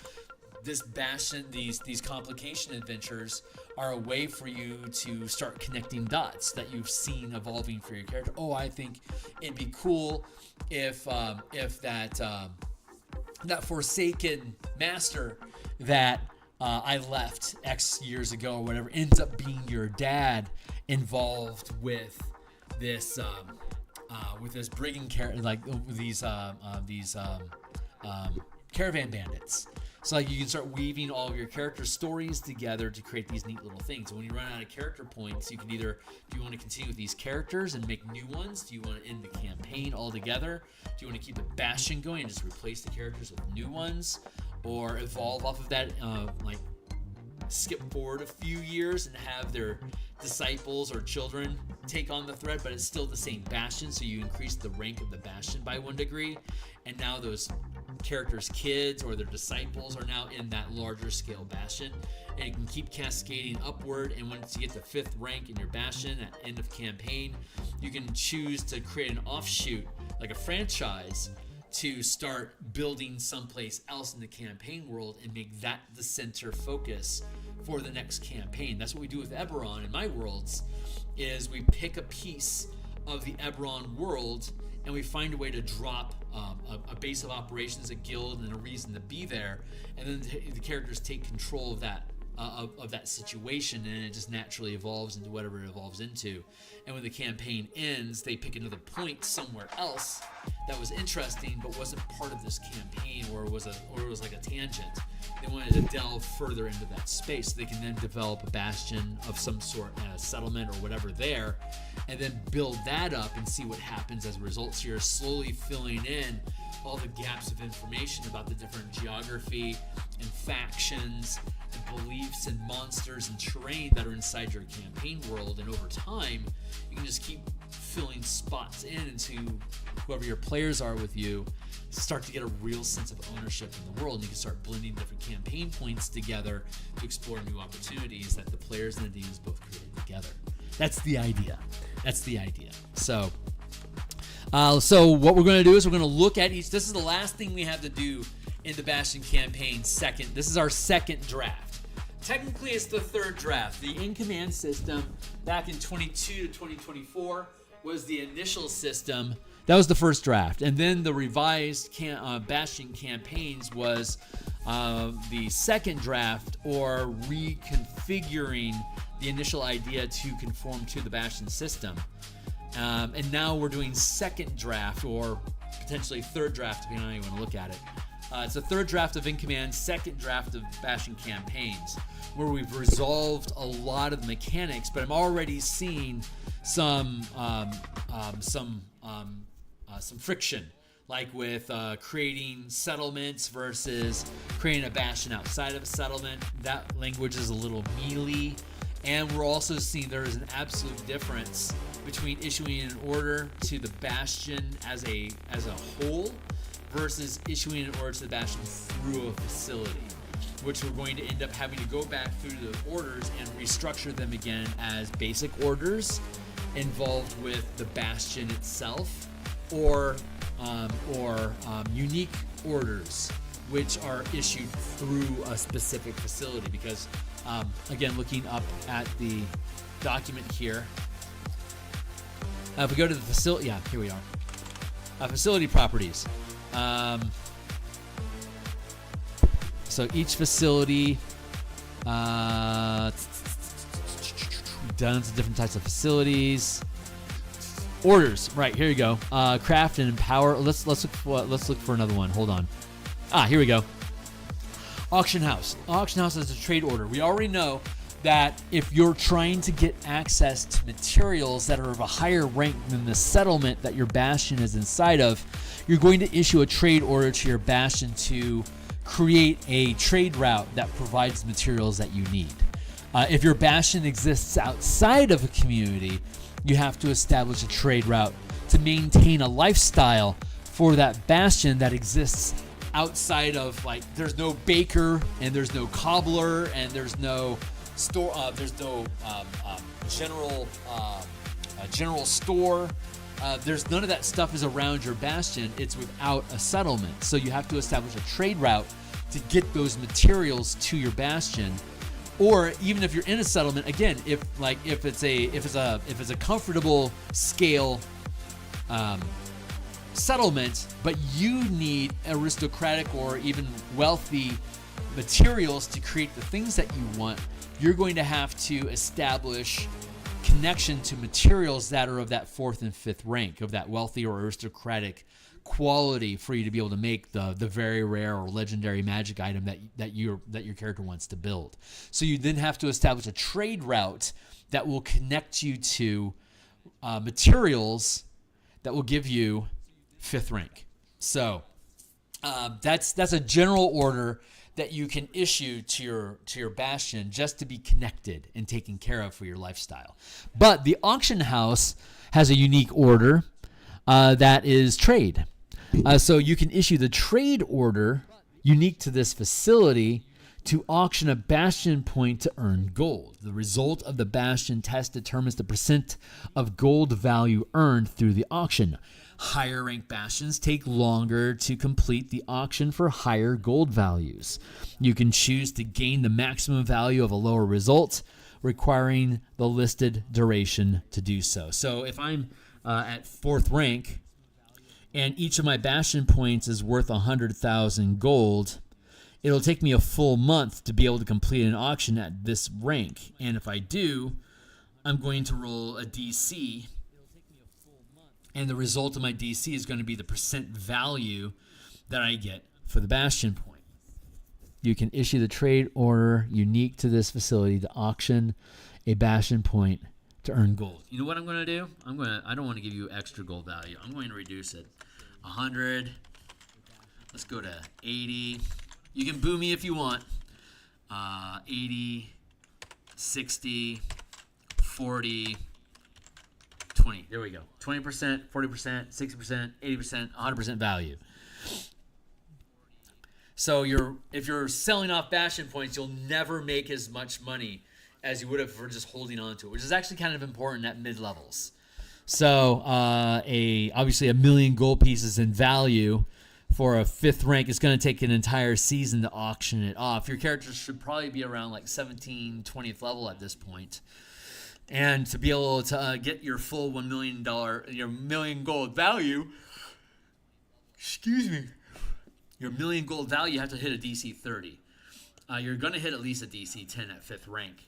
this Bastion, these complication adventures are a way for you to start connecting dots that you've seen evolving for your character. Oh, I think it'd be cool if that Forsaken master that I left X years ago or whatever ends up being your dad, involved with this brigand character, like these caravan bandits. So like you can start weaving all of your character stories together to create these neat little things. And when you run out of character points, you can either, do you want to continue with these characters and make new ones? Do you want to end the campaign altogether? Do you want to keep the Bastion going and just replace the characters with new ones? Or evolve off of that, like skip forward a few years and have their disciples or children take on the threat, but it's still the same Bastion, so you increase the rank of the Bastion by 1 degree, and now those characters' kids or their disciples are now in that larger scale Bastion, and you can keep cascading upward. And once you get to 5th rank in your Bastion at end of campaign, you can choose to create an offshoot, like a franchise, to start building someplace else in the campaign world and make that the center focus for the next campaign. That's what we do with Eberron in my worlds, is we pick a piece of the Eberron world and we find a way to drop a base of operations, a guild, and a reason to be there, and then the characters take control of that situation, and it just naturally evolves into whatever it evolves into. And when the campaign ends, they pick another point somewhere else that was interesting but wasn't part of this campaign, or was like a tangent. They wanted to delve further into that space, so they can then develop a Bastion of some sort, a settlement or whatever there, and then build that up and see what happens as a result. So you're slowly filling in all the gaps of information about the different geography and factions and beliefs and monsters and terrain that are inside your campaign world. And over time, you can just keep filling spots into whoever your players are with you, start to get a real sense of ownership in the world, and you can start blending different campaign points together to explore new opportunities that the players and the DMs both create together. That's the idea. So what we're going to do is we're going to look at each. This is the last thing we have to do in the Bastion campaign. This is our second draft. Technically, it's the third draft. The in-command system back in 22 to 2024 was the initial system. That was the first draft. And then the revised Bastion campaigns was the second draft, or reconfiguring the initial idea to conform to the Bastion system. And now we're doing second draft, or potentially third draft, depending on how you want to look at it. It's the third draft of In Command, second draft of Bastion campaigns, where we've resolved a lot of the mechanics, but I'm already seeing some friction, like with creating settlements versus creating a Bastion outside of a settlement. That language is a little mealy, and we're also seeing there is an absolute difference between issuing an order to the Bastion as a whole versus issuing an order to the Bastion through a facility, which we're going to end up having to go back through the orders and restructure them again as basic orders involved with the Bastion itself, or unique orders which are issued through a specific facility. Because again, looking up at the document here, if we go to the facility, here we are. Facility properties. So each facility, done to different types of facilities. Orders, right, here you go. Craft and empower. Let's look for another one. Hold on. Here we go. Auction house. Auction house is a trade order. We already know that if you're trying to get access to materials that are of a higher rank than the settlement that your Bastion is inside of, you're going to issue a trade order to your Bastion to create a trade route that provides the materials that you need. If your Bastion exists outside of a community, you have to establish a trade route to maintain a lifestyle for that Bastion that exists outside of, like, there's no baker and there's no cobbler and there's no store, there's no general store. There's none of that stuff is around your Bastion. It's without a settlement. So you have to establish a trade route to get those materials to your Bastion. Or even if you're in a settlement, again, if it's a comfortable scale settlement, but you need aristocratic or even wealthy materials to create the things that you want, you're going to have to establish connection to materials that are of that 4th and 5th rank, of that wealthy or aristocratic quality, for you to be able to make the very rare or legendary magic item that your character wants to build. So you then have to establish a trade route that will connect you to materials that will give you 5th rank. So that's a general order that you can issue to your Bastion, just to be connected and taken care of for your lifestyle. But the auction house has a unique order that is trade. So you can issue the trade order unique to this facility to auction a Bastion point to earn gold. The result of the Bastion test determines the percent of gold value earned through the auction. Higher rank Bastions take longer to complete the auction for higher gold values. You can choose to gain the maximum value of a lower result, requiring the listed duration to do so. So if I'm at 4th rank and each of my Bastion points is worth 100,000 gold, it'll take me a full month to be able to complete an auction at this rank. And if I do, I'm going to roll a DC, and the result of my DC is going to be the percent value that I get for the Bastion point. You can issue the trade order unique to this facility to auction a Bastion point to earn gold. You know what I'm going to do? I don't want to give you extra gold value. I'm going to reduce it. 100. Let's go to 80. You can boo me if you want. 80, 60, 40, 20. There we go. 20%, 40%, 60%, 80%, 100% value. So if you're selling off Bastion points, you'll never make as much money as you would have for just holding on to it, which is actually kind of important at mid-levels. So obviously 1 million gold pieces in value for a 5th rank is going to take an entire season to auction it off. Your character should probably be around like 17th, 20th level at this point. And to be able to get your full $1 million, your million gold value, your million gold value, you have to hit a DC 30. You're going to hit at least a DC 10 at 5th rank.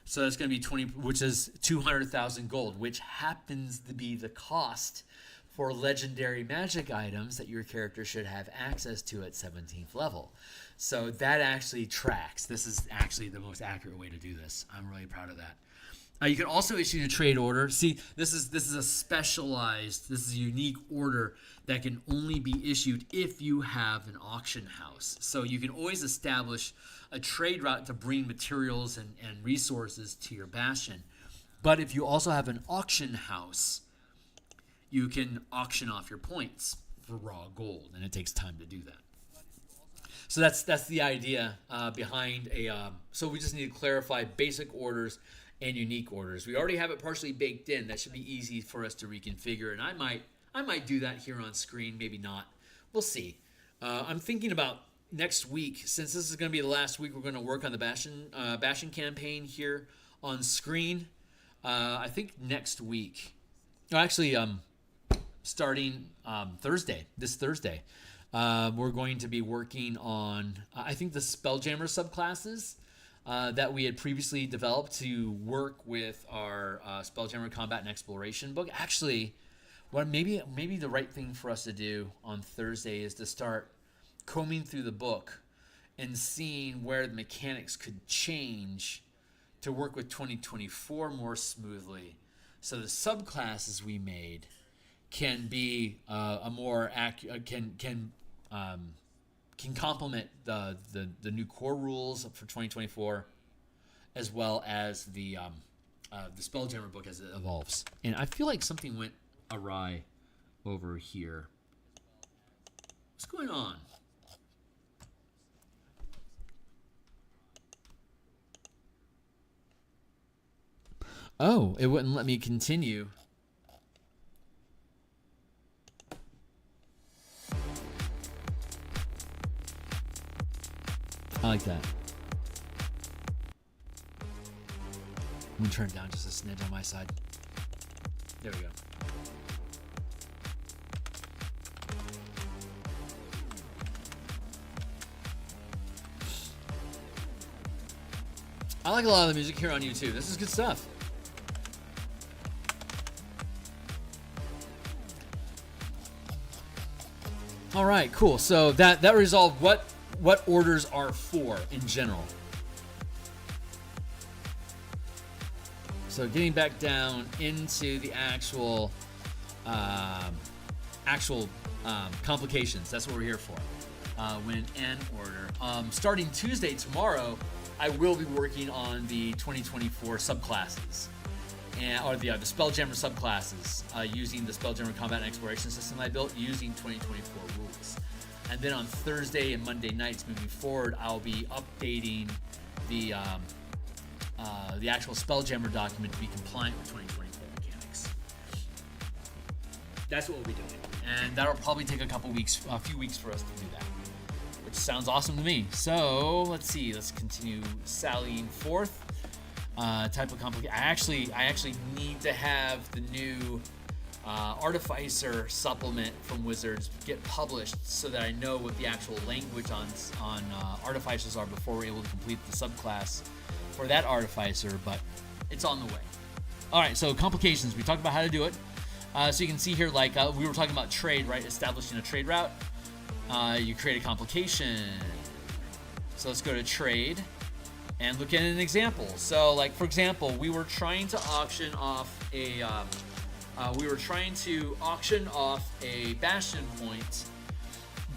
So that's going to be 20, which is 200,000 gold, which happens to be the cost for legendary magic items that your character should have access to at 17th level. So that actually tracks. This is actually the most accurate way to do this. I'm really proud of that. You can also issue a trade order. See, this is a unique order that can only be issued if you have an auction house. So you can always establish a trade route to bring materials and resources to your Bastion. But if you also have an auction house, you can auction off your points for raw gold, and it takes time to do that. So that's the idea behind so we just need to clarify basic orders and unique orders. We already have it partially baked in. That should be easy for us to reconfigure, and I might do that here on screen, maybe not. We'll see. I'm thinking about next week, since this is going to be the last week we're going to work on the Bastion campaign here on screen. I think next week, actually starting this Thursday, we're going to be working on, I think, the Spelljammer subclasses that we had previously developed to work with our Spelljammer Combat and Exploration book. Actually, what maybe the right thing for us to do on Thursday is to start combing through the book and seeing where the mechanics could change to work with 2024 more smoothly, so the subclasses we made can be a more can complement the new core rules for 2024, as well as the Spelljammer book as it evolves. And I feel like something went awry over here. What's going on? Oh, it wouldn't let me continue. I like that. I'm gonna turn it down just a smidge on my side. There we go. I like a lot of the music here on YouTube. This is good stuff. All right, cool. So that resolved what orders are for in general. So getting back down into the actual complications. That's what we're here for. When in order. Starting Tuesday, tomorrow, I will be working on the 2024 subclasses. Or the Spelljammer subclasses using the Spelljammer Combat and Exploration system I built using 2024 rules. And then on Thursday and Monday nights moving forward, I'll be updating the actual Spelljammer document to be compliant with 2024 mechanics. That's what we'll be doing. And that'll probably take a few weeks for us to do that, which sounds awesome to me. So let's see, let's continue sallying forth. Type of complication. I actually need to have the new Artificer supplement from Wizards get published so that I know what the actual language on Artificers are before we're able to complete the subclass for that Artificer, but it's on the way. All right, so complications. We talked about how to do it. So you can see here, like we were talking about trade, right? Establishing a trade route. You create a complication. So let's go to trade and look at an example. So, like for example, we were trying to auction off a Bastion point,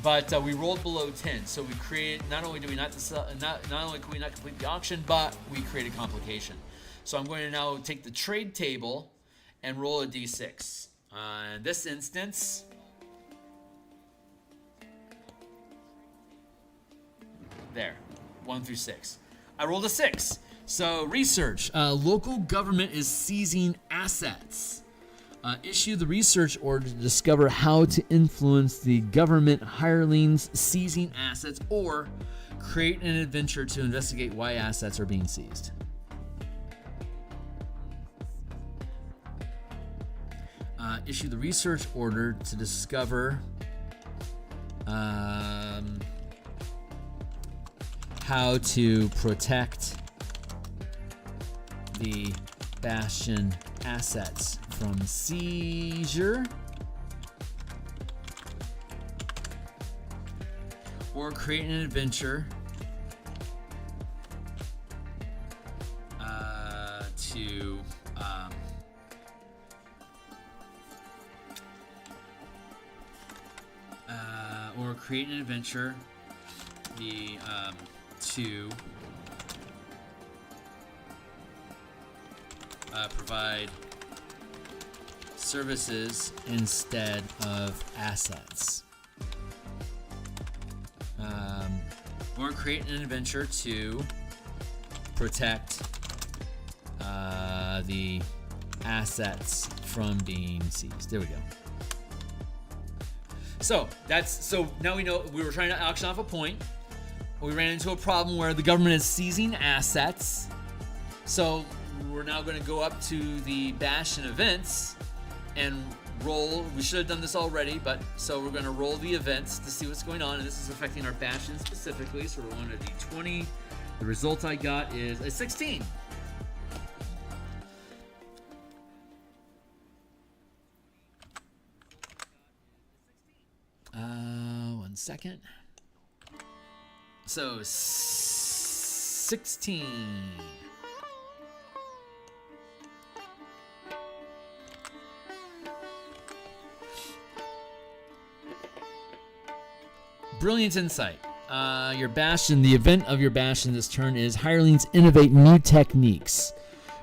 but we rolled below 10. So we created. Not only could we not complete the auction, but we created complication. So I'm going to now take the trade table and roll a d6. In this instance, there, 1 through 6. I rolled a 6. So research. Local government is seizing assets. Issue the research order to discover how to influence the government hirelings seizing assets, or create an adventure to investigate why assets are being seized. Issue the research order to discover how to protect the Bastion assets from seizure, or create an adventure to provide services instead of assets. Or create an adventure to protect the assets from being seized. There we go. So now we know we were trying to auction off a point. We ran into a problem where the government is seizing assets. So we're now going to go up to the Bastion events and roll. We should have done this already, but so we're going to roll the events to see what's going on, and this is affecting our Bastion specifically. So we're rolling a d20. The result I got is a 16. One second. So 16. Brilliant insight. Your Bastion, the event of your Bastion this turn is Hirelings innovate new techniques.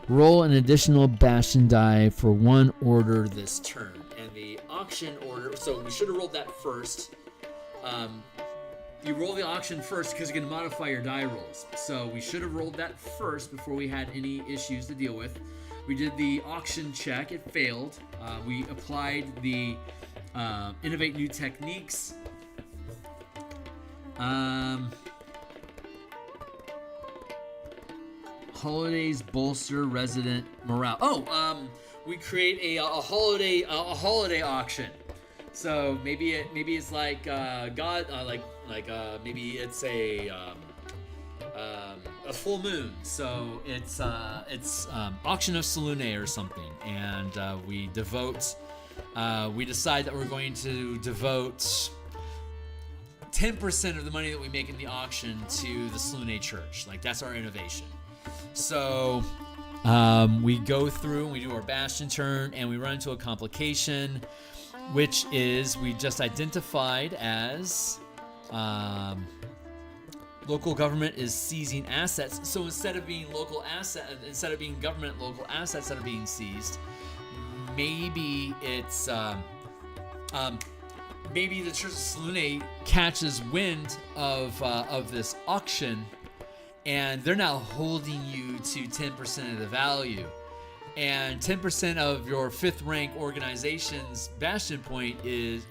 Roll an additional Bastion die for one order this turn. And the auction order, so we should have rolled that first. You roll the auction first because you can modify your die rolls. So we should have rolled that first before we had any issues to deal with. We did the auction check. It failed. We applied the innovate new techniques. Holidays bolster resident morale. We create a holiday auction. So maybe it's like maybe it's a full moon. So it's auction of Selûne or something, and we decide that we're going to devote 10% of the money that we make in the auction to the Selûne Church. Like, that's our innovation. So we go through and we do our Bastion turn, and we run into a complication, which is we just identified as local government is seizing assets. So instead of being government local assets that are being seized, maybe it's maybe the Church of Selûne catches wind of this auction, and they're now holding you to 10% of the value. And 10% of your 5th rank organization's Bastion point is,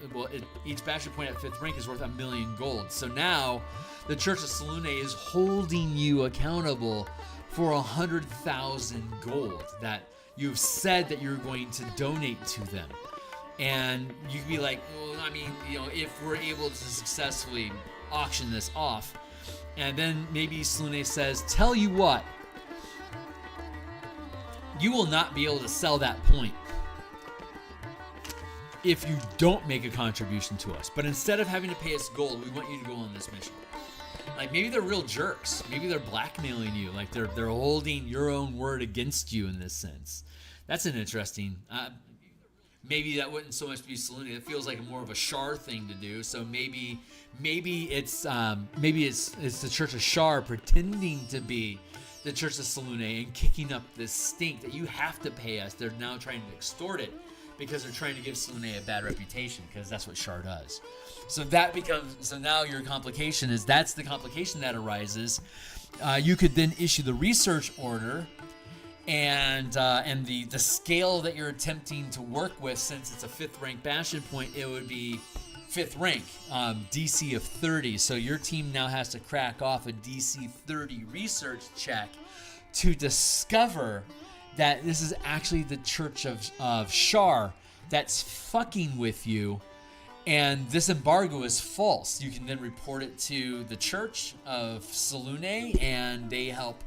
each Bastion point at 5th rank is worth 1,000,000 gold. So now the Church of Selûne is holding you accountable for 100,000 gold that you've said that you're going to donate to them. And you could be like, well, I mean, if we're able to successfully auction this off, and then maybe Selûne says, tell you what, you will not be able to sell that point if you don't make a contribution to us. But instead of having to pay us gold, we want you to go on this mission. Like, maybe they're real jerks. Maybe they're blackmailing you. Like, they're holding your own word against you in this sense. That's an interesting. Maybe that wouldn't so much be Selûne. It feels like more of a Shar thing to do. So maybe it's the Church of Shar pretending to be the Church of Selûne and kicking up this stink that you have to pay us. They're now trying to extort it because they're trying to give Selûne a bad reputation, because that's what Shar does. So now your complication is, that's the complication that arises. You could then issue the research order, and the scale that you're attempting to work with, since it's a 5th rank Bastion point, it would be 5th rank, DC of 30. So your team now has to crack off a DC 30 research check to discover that this is actually the Church of Shar that's fucking with you, and this embargo is false. You can then report it to the Church of Selûne, and they help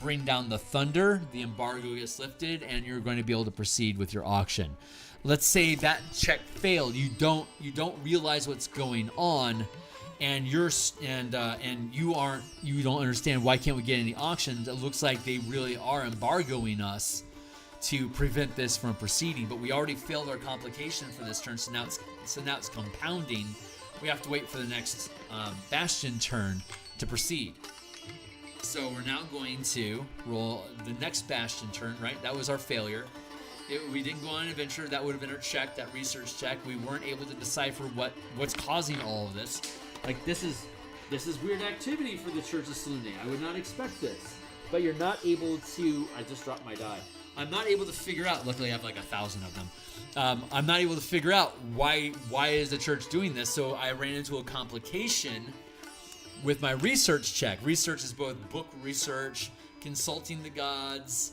bring down the thunder. The embargo gets lifted, and you're going to be able to proceed with your auction. Let's say that check failed. You don't realize what's going on, and you don't understand why can't we get any auctions. It looks like they really are embargoing us to prevent this from proceeding. But we already failed our complication for this turn, so now it's compounding. We have to wait for the next Bastion turn to proceed. So we're now going to roll the next Bastion turn, right? That was our failure. We didn't go on an adventure. That would have been our check, that research check. We weren't able to decipher what's causing all of this. Like, this is weird activity for the Church of Selûne. I would not expect this. But you're not able to... I just dropped my die. I'm not able to figure out... Luckily, I have like 1,000 of them. I'm not able to figure out why is the church doing this. So I ran into a complication with my research check. Research is both book research, consulting the gods,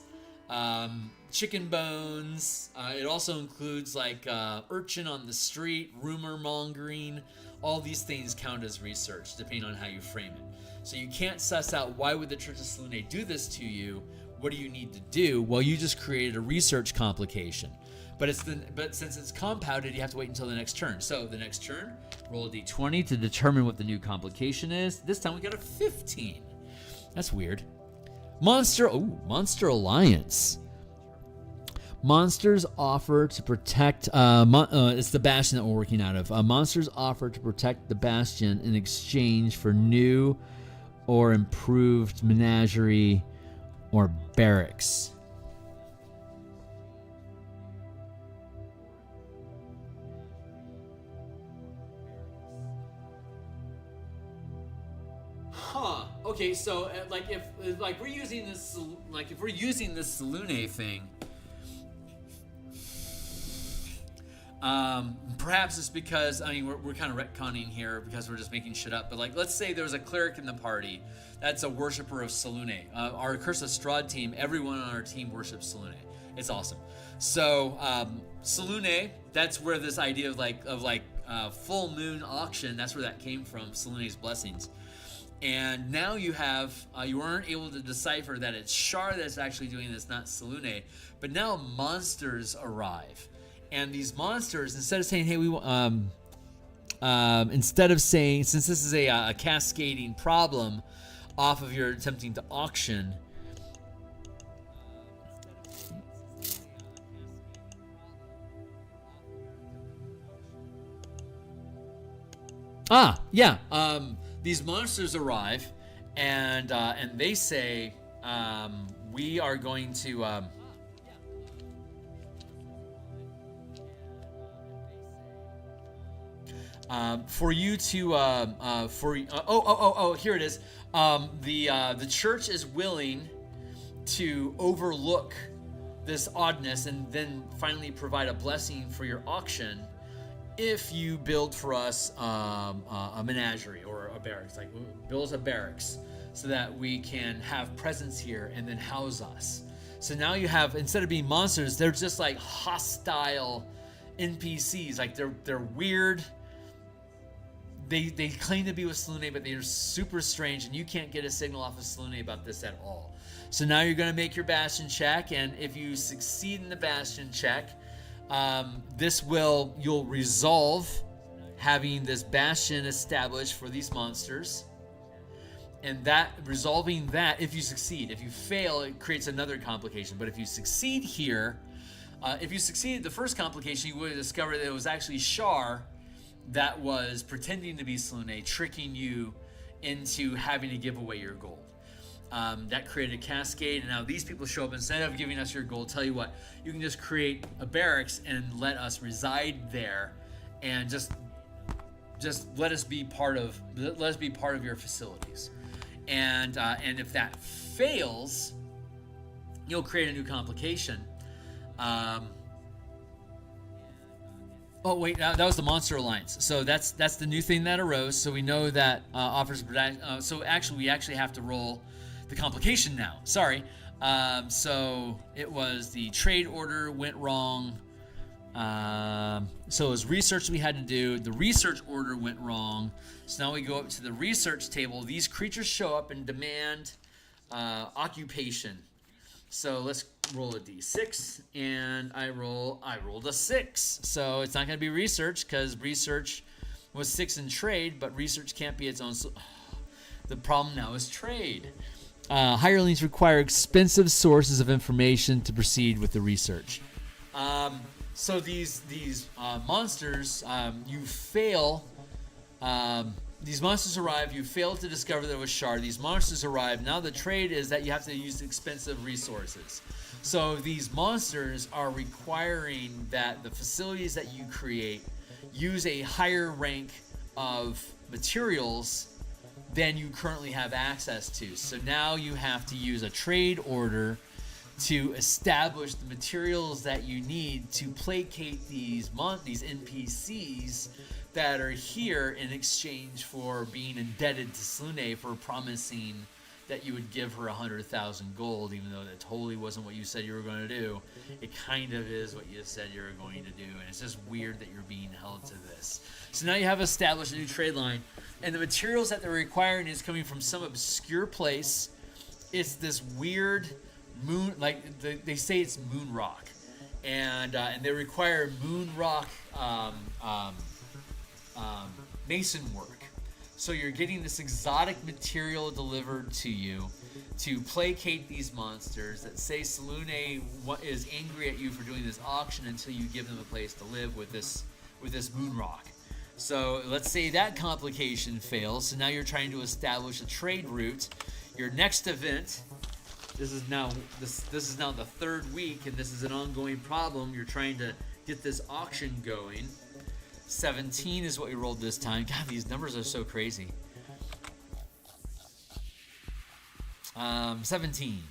chicken bones. It also includes like urchin on the street, rumor mongering. All these things count as research, depending on how you frame it. So you can't suss out, why would the Church of Selûne do this to you? What do you need to do? Well, you just created a research complication. But since it's compounded, you have to wait until the next turn. So the next turn, roll a d20 to determine what the new complication is. This time we got a 15. That's weird. Monster Alliance. Monsters offer to protect. It's the Bastion that we're working out of. Monsters offer to protect the Bastion in exchange for new or improved menagerie or barracks. Huh. Okay. So, like, if we're using this, like, if we're using this Selune thing, perhaps it's because, I mean, we're kind of retconning here because we're just making shit up. But, like, let's say there was a cleric in the party that's a worshiper of Selune. Our Curse of Strahd team, everyone on our team worships Selune. It's awesome. So, Selune, that's where this idea of full moon auction, that's where that came from, Selune's blessings. And now you have, you weren't able to decipher that it's Shar that's actually doing this, not Selune. But now monsters arrive. And these monsters, instead of saying, hey, instead of saying, since this is a cascading problem off of your attempting to auction, these monsters arrive, and they say, we are going to, for you to, here it is. The church is willing to overlook this oddness and then finally provide a blessing for your auction if you build for us a menagerie or a barracks. Like, build us a barracks so that we can have presence here and then house us. So now you have, instead of being monsters, they're just like hostile NPCs. Like, they're weird. They claim to be with Selune, but they're super strange, and you can't get a signal off of Selune about this at all. So now you're going to make your Bastion check, and if you succeed in the Bastion check, you'll resolve having this Bastion established for these monsters. And that, resolving that, if you succeed. If you fail, it creates another complication. But if you succeed here, if you succeeded the first complication, you would have discovered that it was actually Shar that was pretending to be Selune, tricking you into having to give away your gold. That created a cascade, and now these people show up. Instead of giving us your gold, tell you what, you can just create a barracks and let us reside there, and just let us be part of your facilities. And if that fails, you'll create a new complication. Oh wait, that was the Monster Alliance. So that's the new thing that arose. So we know that offers. So actually, we have to roll the complication now. Sorry. So it was the trade order went wrong. So it was research we had to do. The research order went wrong. So now we go up to the research table. These creatures show up and demand occupation. So let's roll a d6, and I rolled a 6. So it's not going to be research because research was 6 in trade, but research can't be its own. The problem now is trade. Hirelings require expensive sources of information to proceed with the research. So these monsters, you fail. These monsters arrive. You fail to discover that it was Shard. These monsters arrive. Now the trade is that you have to use expensive resources. So these monsters are requiring that the facilities that you create use a higher rank of materials than you currently have access to. So now you have to use a trade order to establish the materials that you need to placate these NPCs that are here in exchange for being indebted to Selune for promising that you would give her 100,000 gold, even though that totally wasn't what you said you were going to do. It kind of is what you said you were going to do, and it's just weird that you're being held to this. So now you have established a new trade line, and the materials that they're requiring is coming from some obscure place. It's this weird moon, like they say it's moon rock, and they require moon rock mason work. So you're getting this exotic material delivered to you to placate these monsters, that say Selûne is angry at you for doing this auction until you give them a place to live with this moon rock. So let's say that complication fails. So now you're trying to establish a trade route. Your next event, this is now the third week, and this is an ongoing problem. You're trying to get this auction going. 17 is what we rolled this time. God, these numbers are so crazy. 17.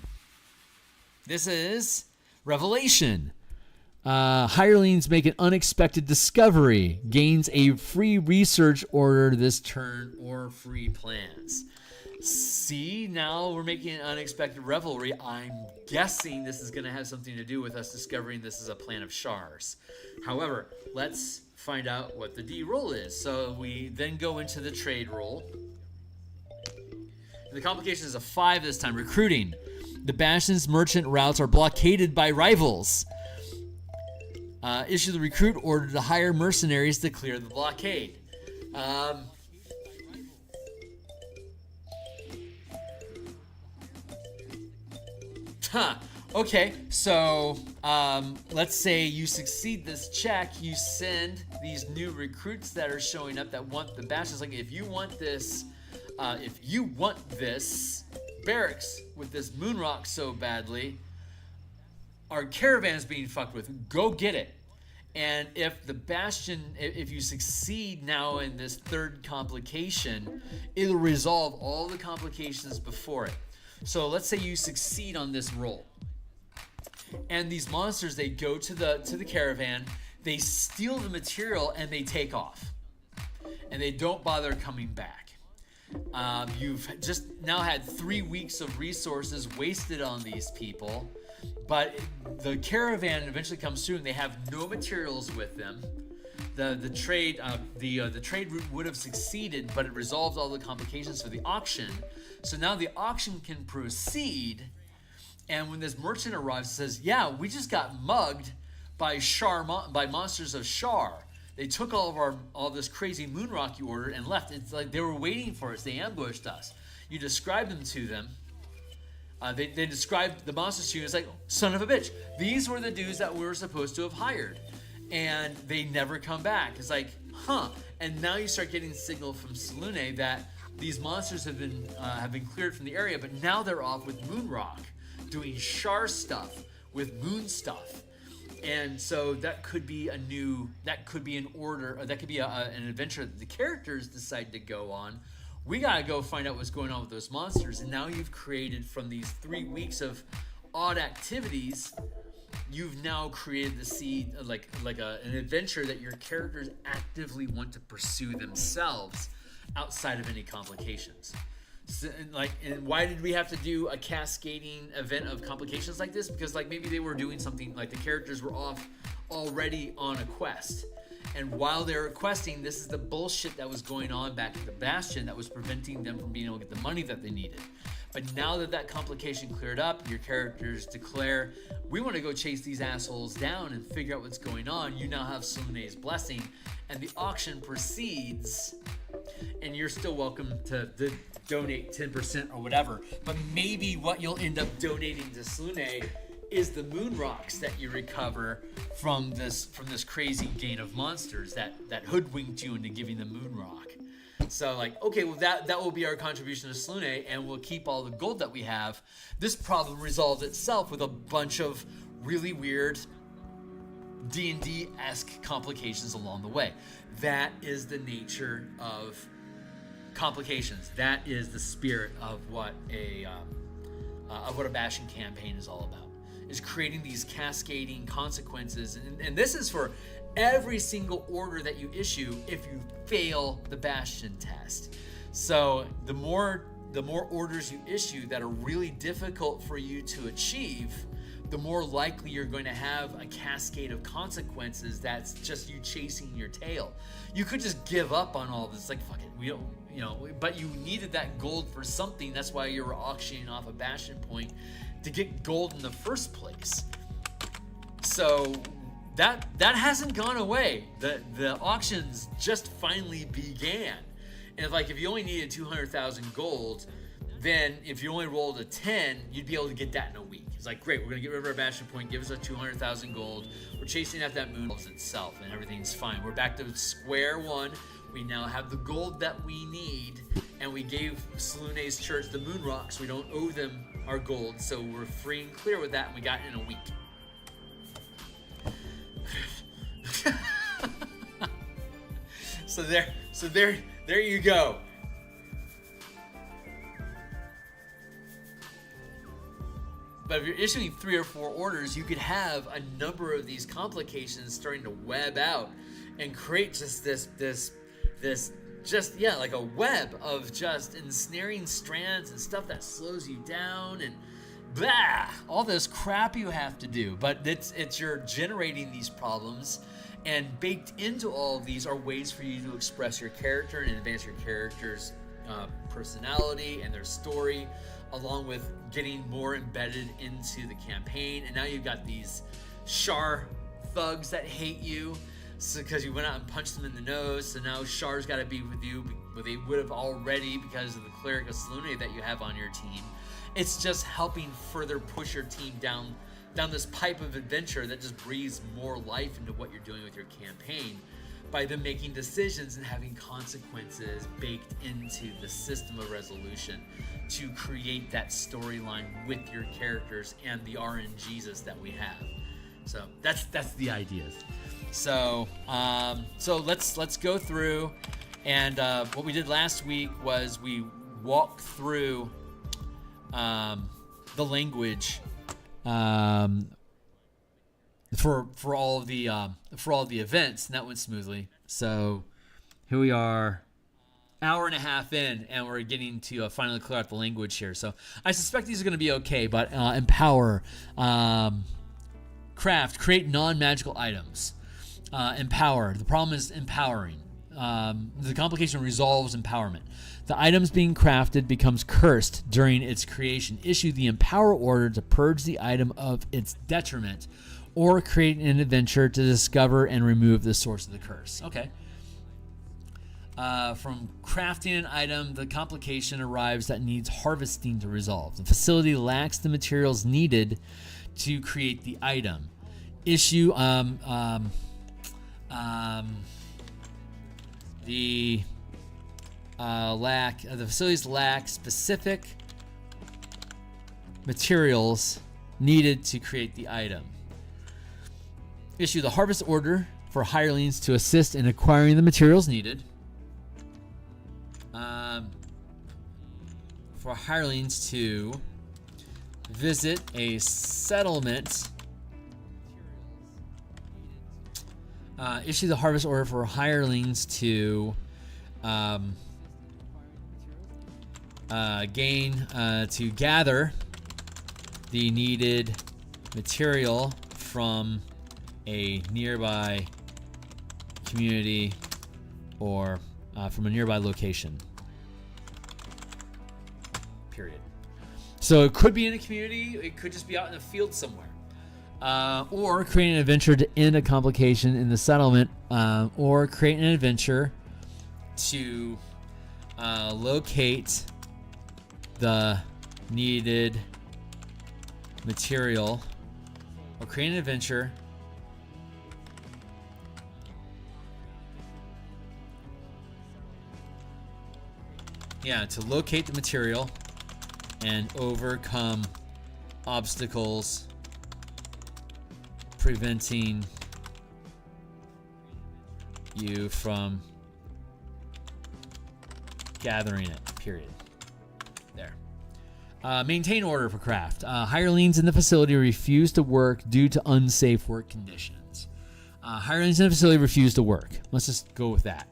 This is Revelation. Hirelings make an unexpected discovery. Gains a free research order this turn or free plans. See, now we're making an unexpected revelry. I'm guessing this is going to have something to do with us discovering this is a plan of Shar's. However, let's find out what the D roll is. So we then go into the trade roll. The complication is a 5 this time. Recruiting. The Bastion's merchant routes are blockaded by rivals. Issue the recruit order to hire mercenaries to clear the blockade. Okay, so let's say you succeed this check. You send these new recruits that are showing up that want the Bastions. Like, if you want this barracks with this moon rock so badly, our caravan's being fucked with. Go get it. And if the Bastion, if you succeed now in this third complication, it'll resolve all the complications before it. So let's say you succeed on this roll, and these monsters, they go to the caravan, they steal the material, and they take off, and they don't bother coming back. You've just now had 3 weeks of resources wasted on these people, but the caravan eventually comes through and they have no materials with them. The trade route would have succeeded, but it resolved all the complications for the auction. So now the auction can proceed, and when this merchant arrives, it says, "Yeah, we just got mugged by monsters of Shar. They took all this crazy moon rock you ordered and left. It's like they were waiting for us. They ambushed us." You describe them to them. They described the monsters to you. It's like, son of a bitch. These were the dudes that we were supposed to have hired, and they never come back. It's like, huh? And now you start getting signal from Selûne that these monsters have been cleared from the area, but now they're off with moon rock, doing Shar stuff with moon stuff. And so that could be an order, or that could be an adventure that the characters decide to go on. We gotta go find out what's going on with those monsters. And now you've created, from these 3 weeks of odd activities, you've now created the seed, like an adventure that your characters actively want to pursue themselves outside of any complications. So, and why did we have to do a cascading event of complications like this? Because maybe they were doing something, like the characters were off already on a quest, and while they were questing, this is the bullshit that was going on back at the Bastion that was preventing them from being able to get the money that they needed. But now that complication cleared up, your characters declare, we want to go chase these assholes down and figure out what's going on. You now have Selûne's blessing, and the auction proceeds, and you're still welcome to donate 10% or whatever. But maybe what you'll end up donating to Selûne is the moon rocks that you recover from this crazy gain of monsters that hoodwinked you into giving the moon rock. So okay, well that will be our contribution to Selûne, and we'll keep all the gold that we have. This problem resolved itself with a bunch of really weird D&D-esque complications along the way. That is the nature of complications. That is the spirit of what a Bastion campaign is all about. Is creating these cascading consequences, and this is for every single order that you issue if you fail the Bastion test. So the more orders you issue that are really difficult for you to achieve, the more likely you're going to have a cascade of consequences that's just you chasing your tail. You could just give up on all this, fuck it, we don't, but you needed that gold for something. That's why you were auctioning off a Bastion point to get gold in the first place. So that hasn't gone away. The auctions just finally began. And if you only needed 200,000 gold, then if you only rolled a 10, you'd be able to get that in a week. It's like, great, we're going to get rid of our Bastion point, give us a 200,000 gold. We're chasing after that moon itself, and everything's fine. We're back to square one. We now have the gold that we need, and we gave Selune's church the moon rocks. We don't owe them our gold, so we're free and clear with that, and we got it in a week. So there you go. But if you're issuing 3 or 4 orders, you could have a number of these complications starting to web out and create just this like a web of just ensnaring strands and stuff that slows you down and blah, all this crap you have to do. But it's you're generating these problems, and baked into all of these are ways for you to express your character and advance your character's personality and their story, along with getting more embedded into the campaign. And now you've got these Shar thugs that hate you because you went out and punched them in the nose. So now Shar's got to be with you, but they would have already because of the Cleric of Selune that you have on your team. It's just helping further push your team down this pipe of adventure that just breathes more life into what you're doing with your campaign, by them making decisions and having consequences baked into the system of resolution to create that storyline with your characters and the RNGs that we have. So that's the ideas. So let's go through, and what we did last week was we walked through the language for all of the events, and that went smoothly. So here we are, hour and a half in, and we're getting to finally clear out the language here. So I suspect these are going to be okay, but empower, craft, create non-magical items, empower. The problem is empowering. The complication resolves empowerment. The items being crafted becomes cursed during its creation. Issue the empower order to purge the item of its detriment, or create an adventure to discover and remove the source of the curse. Okay. From crafting an item, the complication arrives that needs harvesting to resolve. The facility lacks the materials needed to create the item. Issue the facilities lack specific materials needed to create the item. Issue the harvest order for hirelings to assist in acquiring the materials needed. For hirelings to visit a settlement. Issue the harvest order for hirelings to gather the needed material from a nearby community or from a nearby location. Period. So it could be in a community, it could just be out in the field somewhere. Or create an adventure to end a complication in the settlement, or create an adventure to locate the needed material, or create an adventure to locate the material and overcome obstacles preventing you from gathering it, period. There. Maintain order for craft. Hirelings in the facility refuse to work due to unsafe work conditions. Hirelings in the facility refuse to work. Let's just go with that.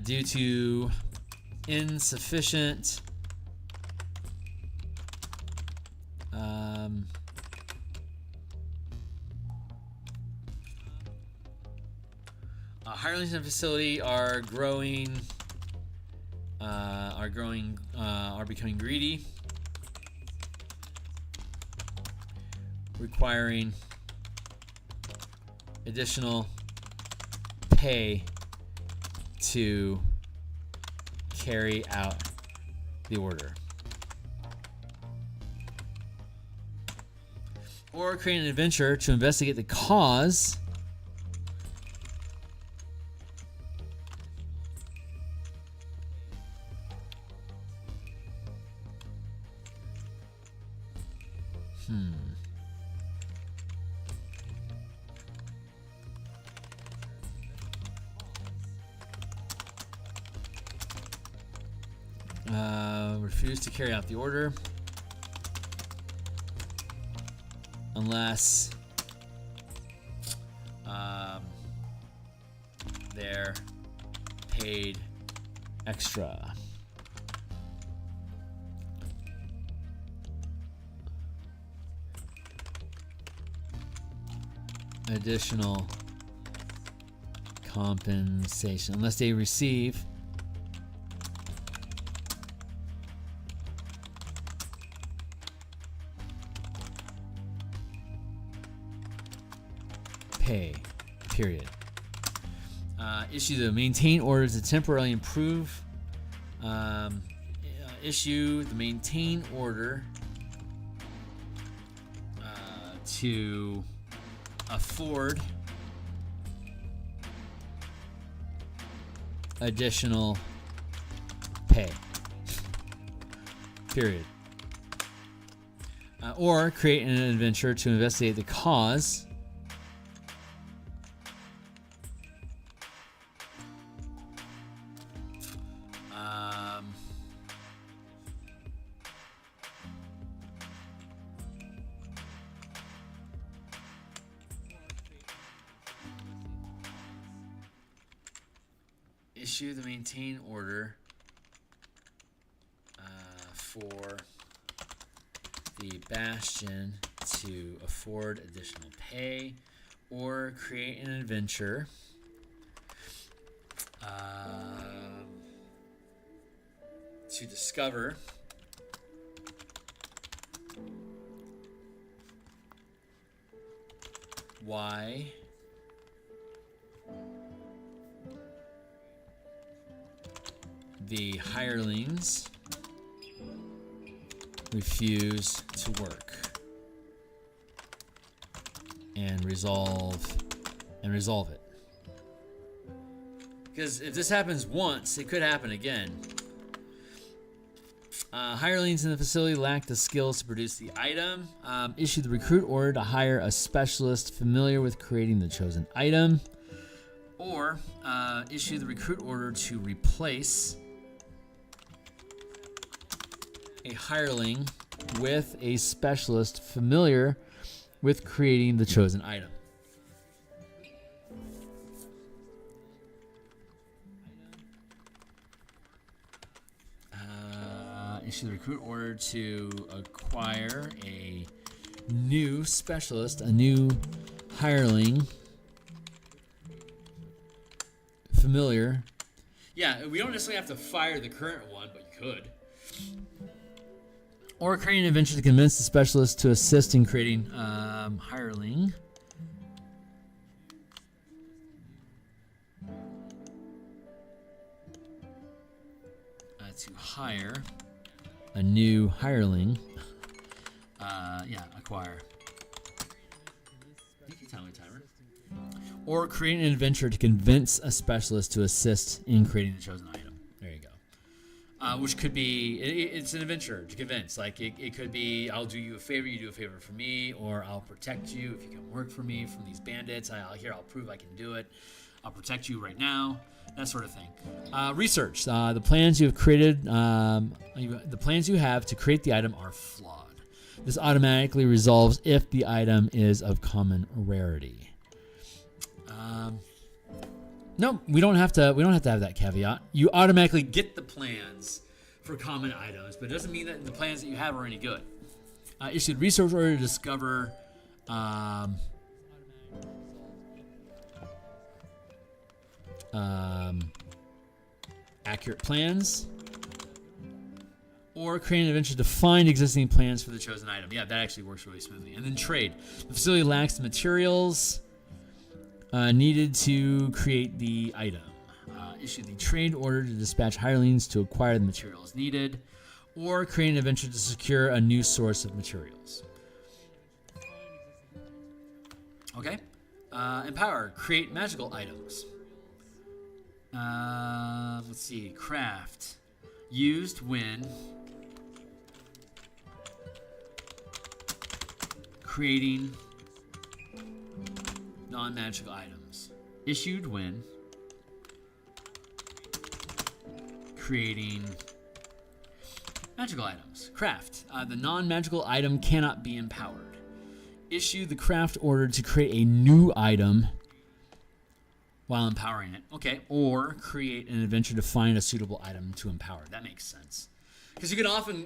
Due to insufficient hirelings in the facility are growing are becoming greedy, requiring additional pay to carry out the order. Or create an adventure to investigate the cause refuse to carry out the order unless they're paid extra. Additional compensation unless they receive pay, period. Issue the maintain order to temporarily improve. Issue the maintain order to afford additional pay, period. Or create an adventure to investigate the cause issue the maintain order for the Bastion to afford additional pay, or create an adventure to discover why the hirelings refuse to work and resolve it. Because if this happens once, it could happen again. Hirelings in the facility lack the skills to produce the item. Issue the recruit order to hire a specialist familiar with creating the chosen item. Or issue the recruit order to replace a hireling with a specialist familiar with creating the chosen item. Issue the recruit order to acquire a new specialist, a new hireling familiar. Yeah, we don't necessarily have to fire the current one, but you could. Or create an adventure to convince the specialist to assist in creating hireling. To hire a new hireling. Acquire. You can tell me, timer. Or create an adventure to convince a specialist to assist in creating the chosen item. There you go. Which could be, it's an adventure to convince. Like, it could be, I'll do you a favor, you do a favor for me, or I'll protect you if you come work for me from these bandits. I'll prove I can do it. I'll protect you right now. That sort of thing. Research. The plans you have created, the plans you have to create the item are flawed. This automatically resolves if the item is of common rarity. No, we don't have to have that caveat. You automatically get the plans for common items, but it doesn't mean that the plans that you have are any good. Issued research order to discover accurate plans or create an adventure to find existing plans for the chosen item. Yeah, that actually works really smoothly. And then trade. The facility lacks the materials needed to create the item. Issue the trade order to dispatch hirelings to acquire the materials needed, or create an adventure to secure a new source of materials. Okay. Empower. Create magical items. Let's see. Craft. Used when creating non-magical items. Issued when creating magical items. Craft. The non-magical item cannot be empowered. Issue the craft order to create a new item while empowering it. Okay. Or create an adventure to find a suitable item to empower. That makes sense. Because you can often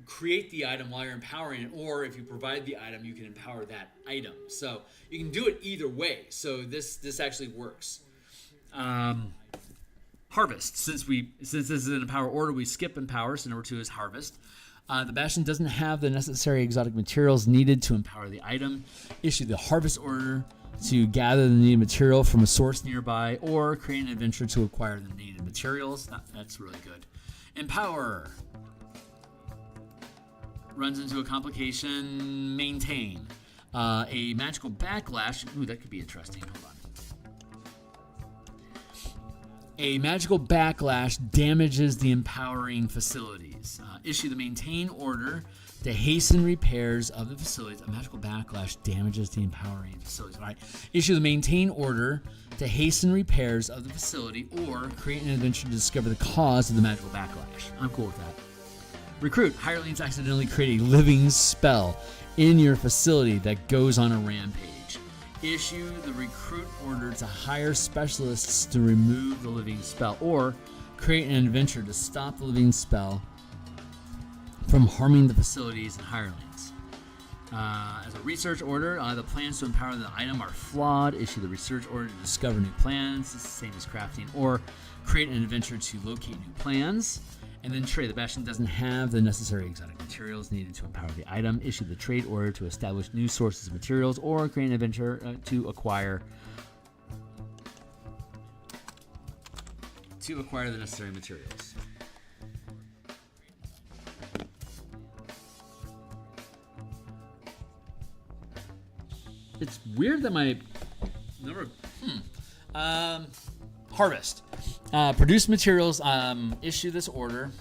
create the item while you're empowering it, or if you provide the item, you can empower that item. So you can do it either way. So this actually works. Harvest. Since this is an empower order, we skip empower, so number 2 is harvest. The Bastion doesn't have the necessary exotic materials needed to empower the item. Issue the harvest order to gather the needed material from a source nearby, or create an adventure to acquire the needed materials. That's really good. Empower. Runs into a complication. Maintain. A magical backlash. Ooh, that could be interesting. Hold on. A magical backlash damages the empowering facilities. Issue the maintain order to hasten repairs of the facilities. A magical backlash damages the empowering facilities. All right. Issue the maintain order to hasten repairs of the facility, or create an adventure to discover the cause of the magical backlash. I'm cool with that. Recruit. Hirelings accidentally create a living spell in your facility that goes on a rampage. Issue the recruit order to hire specialists to remove the living spell, or create an adventure to stop the living spell from harming the facilities and hirelings. As a research order, the plans to empower the item are flawed. Issue the research order to discover new plans. It's the same as crafting, or create an adventure to locate new plans. And then trade. The Bastion doesn't have the necessary exotic materials needed to empower the item. Issue the trade order to establish new sources of materials, or create an adventure to acquire the necessary materials. It's weird that my number. Harvest. Produce materials. Issue this order.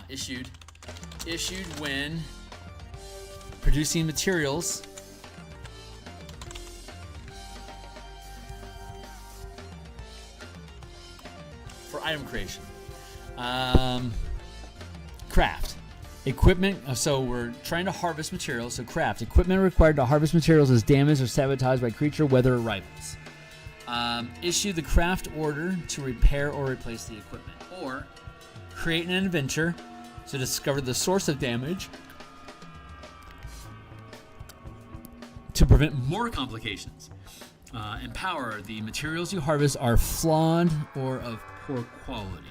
Issued when producing materials for item creation. Craft. Equipment, so we're trying to harvest materials, so craft. Equipment required to harvest materials is damaged or sabotaged by creature, weather, or rivals. Issue the craft order to repair or replace the equipment, or create an adventure to discover the source of damage to prevent more complications. Empower. The materials you harvest are flawed or of poor quality.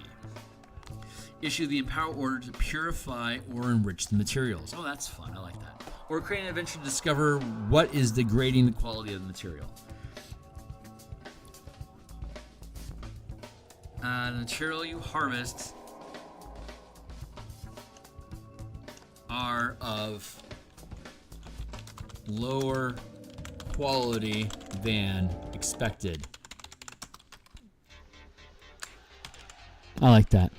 Issue the empower order to purify or enrich the materials. Oh, that's fun. I like that. Or create an adventure to discover what is degrading the quality of the material. The material you harvest are of lower quality than expected. I like that.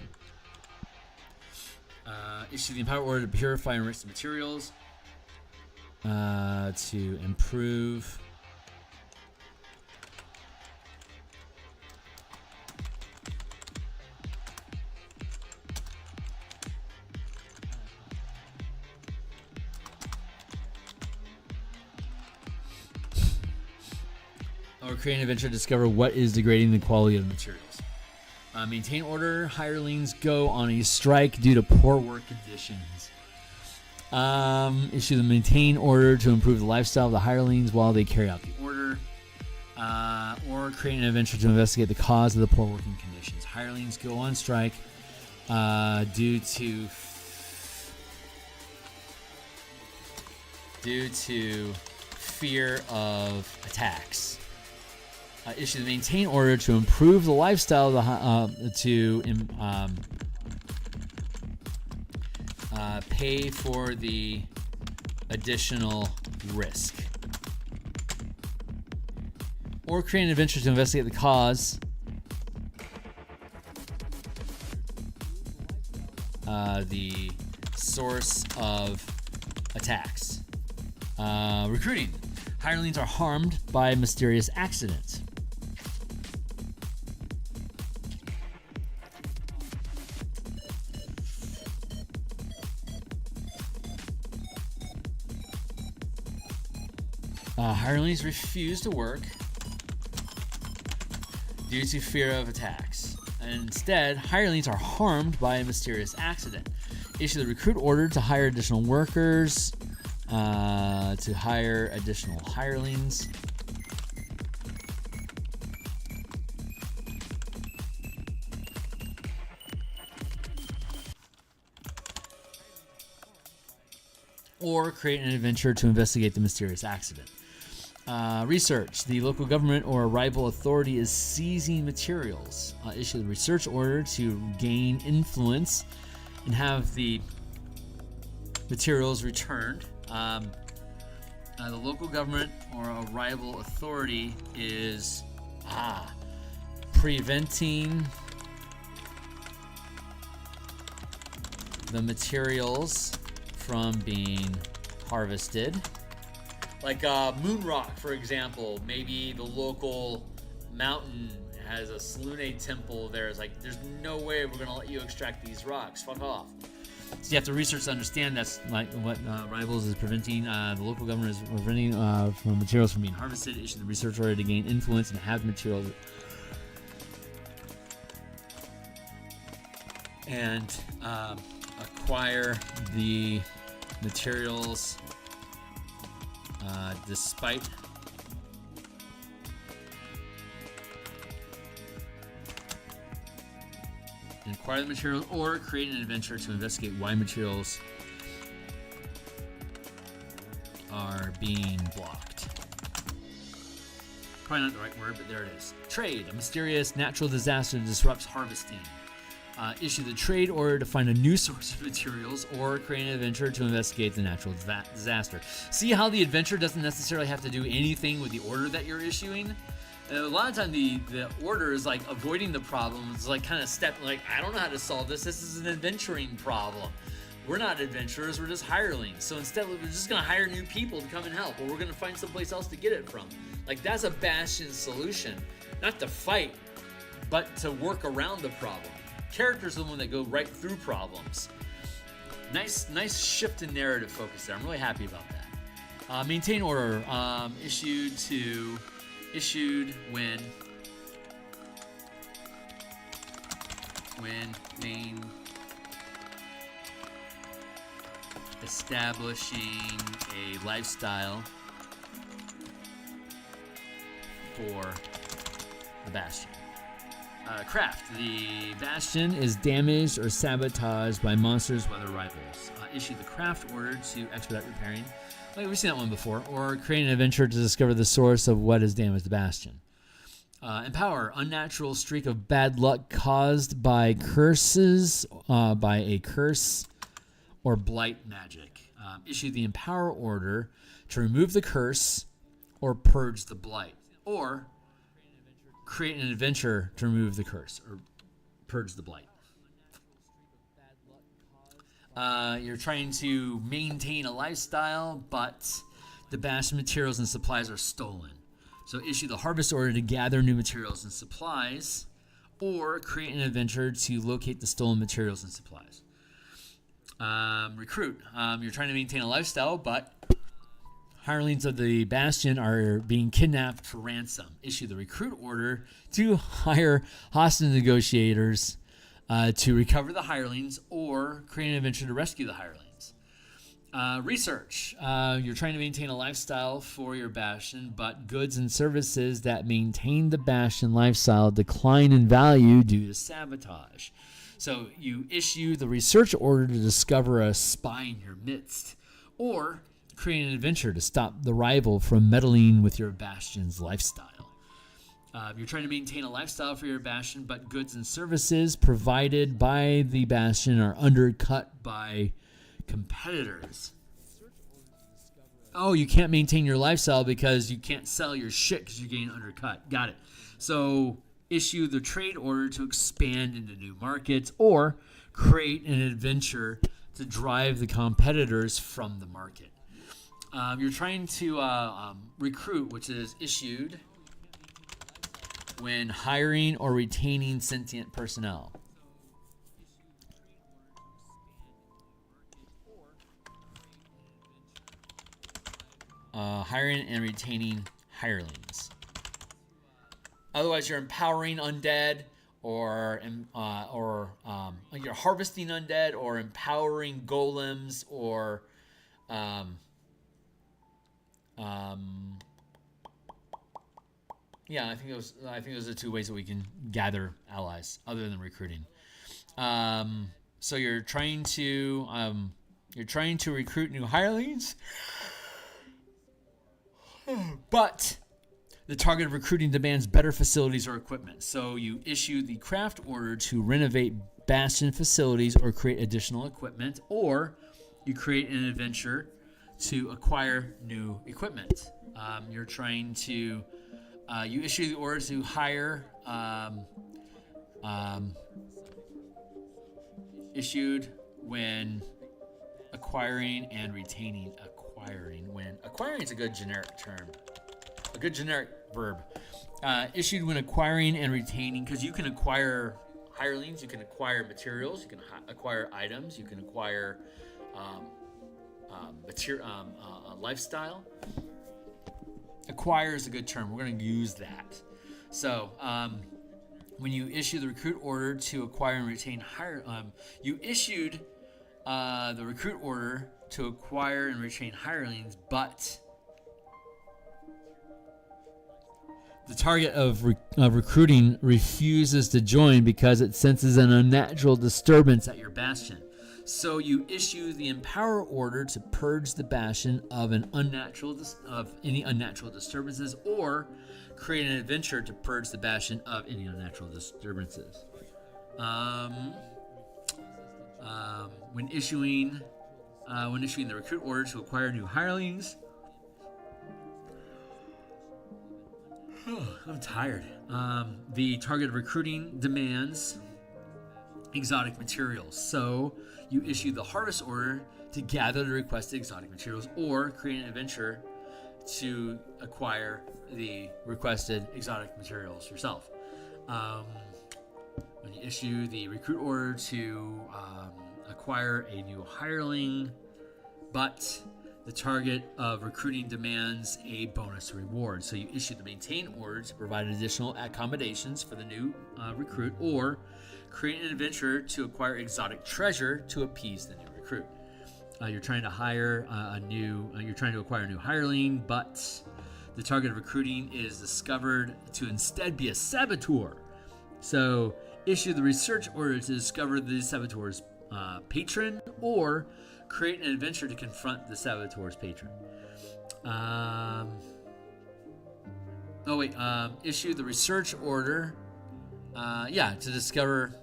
Issue the empower order to purify and enrich the materials to improve or create an adventure to discover what is degrading the quality of the materials. Maintain order. Hirelings go on a strike due to poor work conditions. Issue the maintain order to improve the lifestyle of the hirelings while they carry out the order. or create an adventure to investigate the cause of the poor working conditions. Hirelings go on strike due to fear of attacks. Issue the maintain order to improve the lifestyle of pay for the additional risk. Or create an adventure to investigate the cause the source of attacks. Recruiting. Hirelings are harmed by mysterious accident. Hirelings refuse to work due to fear of attacks. And instead, hirelings are harmed by a mysterious accident. Issue the recruit order to hire additional workers, to hire additional hirelings. Or create an adventure to investigate the mysterious accident. Research. The local government or a rival authority is seizing materials. Issue the research order to gain influence and have the materials returned. The local government or a rival authority is preventing the materials from being harvested. Like Moon Rock, for example, maybe the local mountain has a Selune temple there. It's like, there's no way we're going to let you extract these rocks. Fuck off. So you have to research to understand that's like what Rivals is preventing. The local government is preventing from materials from being harvested. Issue the research order to gain influence and have materials. And acquire the materials despite acquire the materials or create an adventure to investigate why materials are being blocked. Probably not the right word, but there it is. Trade. A mysterious natural disaster disrupts harvesting. Issue the trade order to find a new source of materials or create an adventure to investigate the natural disaster. See how the adventure doesn't necessarily have to do anything with the order that you're issuing? And a lot of time the order is like avoiding the problem. It's like kind of like, I don't know how to solve this. This is an adventuring problem. We're not adventurers, we're just hirelings. So instead we're just gonna hire new people to come and help, or we're gonna find someplace else to get it from. Like, that's a Bastion solution. Not to fight, but to work around the problem. Characters are the one that go right through problems. Nice shift in narrative focus there. I'm really happy about that. Maintain order. Issued when main establishing a lifestyle for the Bastion. Craft. The Bastion is damaged or sabotaged by monsters, whether rivals. Issue the craft order to expedite repairing. Wait, we've seen that one before. Or create an adventure to discover the source of what has damaged the Bastion. Empower. Unnatural streak of bad luck caused by curses, by a curse or blight magic. Issue the empower order to remove the curse or purge the blight. Or create an adventure to remove the curse or purge the blight. You're trying to maintain a lifestyle, but the Bastion materials and supplies are stolen. So issue the harvest order to gather new materials and supplies, or create an adventure to locate the stolen materials and supplies. Recruit. You're trying to maintain a lifestyle, but hirelings of the Bastion are being kidnapped for ransom. Issue the recruit order to hire hostage negotiators to recover the hirelings or create an adventure to rescue the hirelings. Research. You're trying to maintain a lifestyle for your Bastion, but goods and services that maintain the Bastion lifestyle decline in value due to sabotage. So you issue the research order to discover a spy in your midst, or create an adventure to stop the rival from meddling with your Bastion's lifestyle. You're trying to maintain a lifestyle for your Bastion, but goods and services provided by the Bastion are undercut by competitors. Oh, you can't maintain your lifestyle because you can't sell your shit because you're getting undercut. Got it. So issue the trade order to expand into new markets, or create an adventure to drive the competitors from the market. You're trying to recruit, which is issued when hiring or retaining sentient personnel. Hiring and retaining hirelings. Otherwise, you're empowering undead, or you're harvesting undead, or empowering golems, or yeah, I think those are two ways that we can gather allies other than recruiting. So you're trying to recruit new hirelings. But the target recruiting demands better facilities or equipment. So you issue the craft order to renovate Bastion facilities or create additional equipment, or you create an adventure to acquire new equipment. You're trying to you issue the order to hire issued when acquiring and retaining. Acquiring is a good generic term, a good generic verb. Issued when acquiring and retaining, because you can acquire hirelings, you can acquire materials, you can acquire items, you can acquire lifestyle. Acquire is a good term. We're going to use that. So when you issue the recruit order to acquire and retain you issued the recruit order to acquire and retain hirelings, but the target of recruiting refuses to join because it senses an unnatural disturbance at your Bastion. So you issue the empower order to purge the Bastion of any unnatural disturbances, or create an adventure to purge the Bastion of any unnatural disturbances. When issuing the recruit order to acquire new hirelings. I'm tired. The target recruiting demands exotic materials. So you issue the harvest order to gather the requested exotic materials, or create an adventure to acquire the requested exotic materials yourself. When you issue the recruit order to acquire a new hireling, but the target of recruiting demands a bonus reward. So you issue the maintain order to provide additional accommodations for the new recruit, or create an adventure to acquire exotic treasure to appease the new recruit. You're trying to acquire a new hireling, but the target of recruiting is discovered to instead be a saboteur. So issue the research order to discover the saboteur's patron, or create an adventure to confront the saboteur's patron. Issue the research order to discover.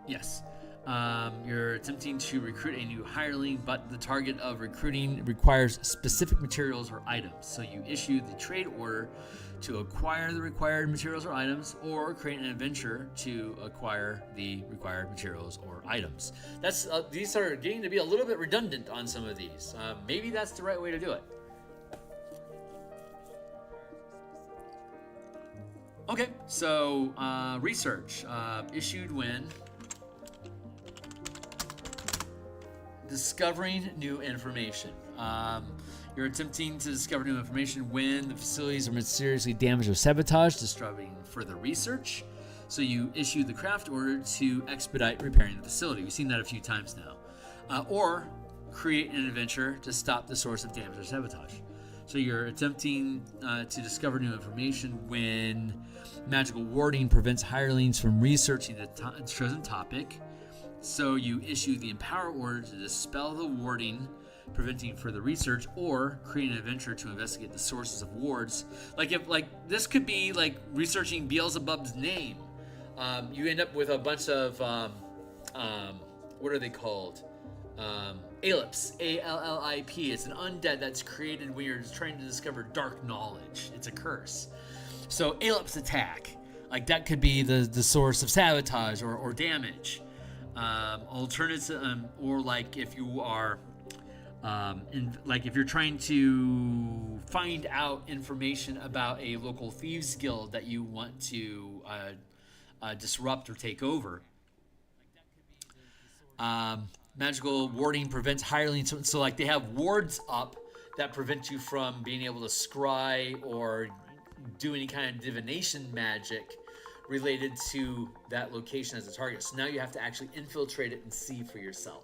Yes. You're attempting to recruit a new hireling, but the target of recruiting requires specific materials or items. So you issue the trade order to acquire the required materials or items, or create an adventure to acquire the required materials or items. These are getting to be a little bit redundant on some of these. Maybe that's the right way to do it. Okay, so research issued when discovering new information. You're attempting to discover new information when the facilities are mysteriously damaged or sabotaged, disrupting further research. So you issue the craft order to expedite repairing the facility. We've seen that a few times now. Or create an adventure to stop the source of damage or sabotage. So you're attempting to discover new information when magical warding prevents hirelings from researching the chosen topic. So you issue the empower order to dispel the warding, preventing further research, or create an adventure to investigate the sources of wards. This could be like researching Beelzebub's name. You end up with a bunch of what are they called? Allip, A-L-L-I-P. It's an undead that's created when you're trying to discover dark knowledge. It's a curse. So Allip's attack, like that could be the source of sabotage or damage. Alternative, or like if you are, if you're trying to find out information about a local thieves guild that you want to disrupt or take over. Magical warding prevents hirelings. So like they have wards up that prevent you from being able to scry or do any kind of divination magic related to that location as a target. So now you have to actually infiltrate it and see for yourself.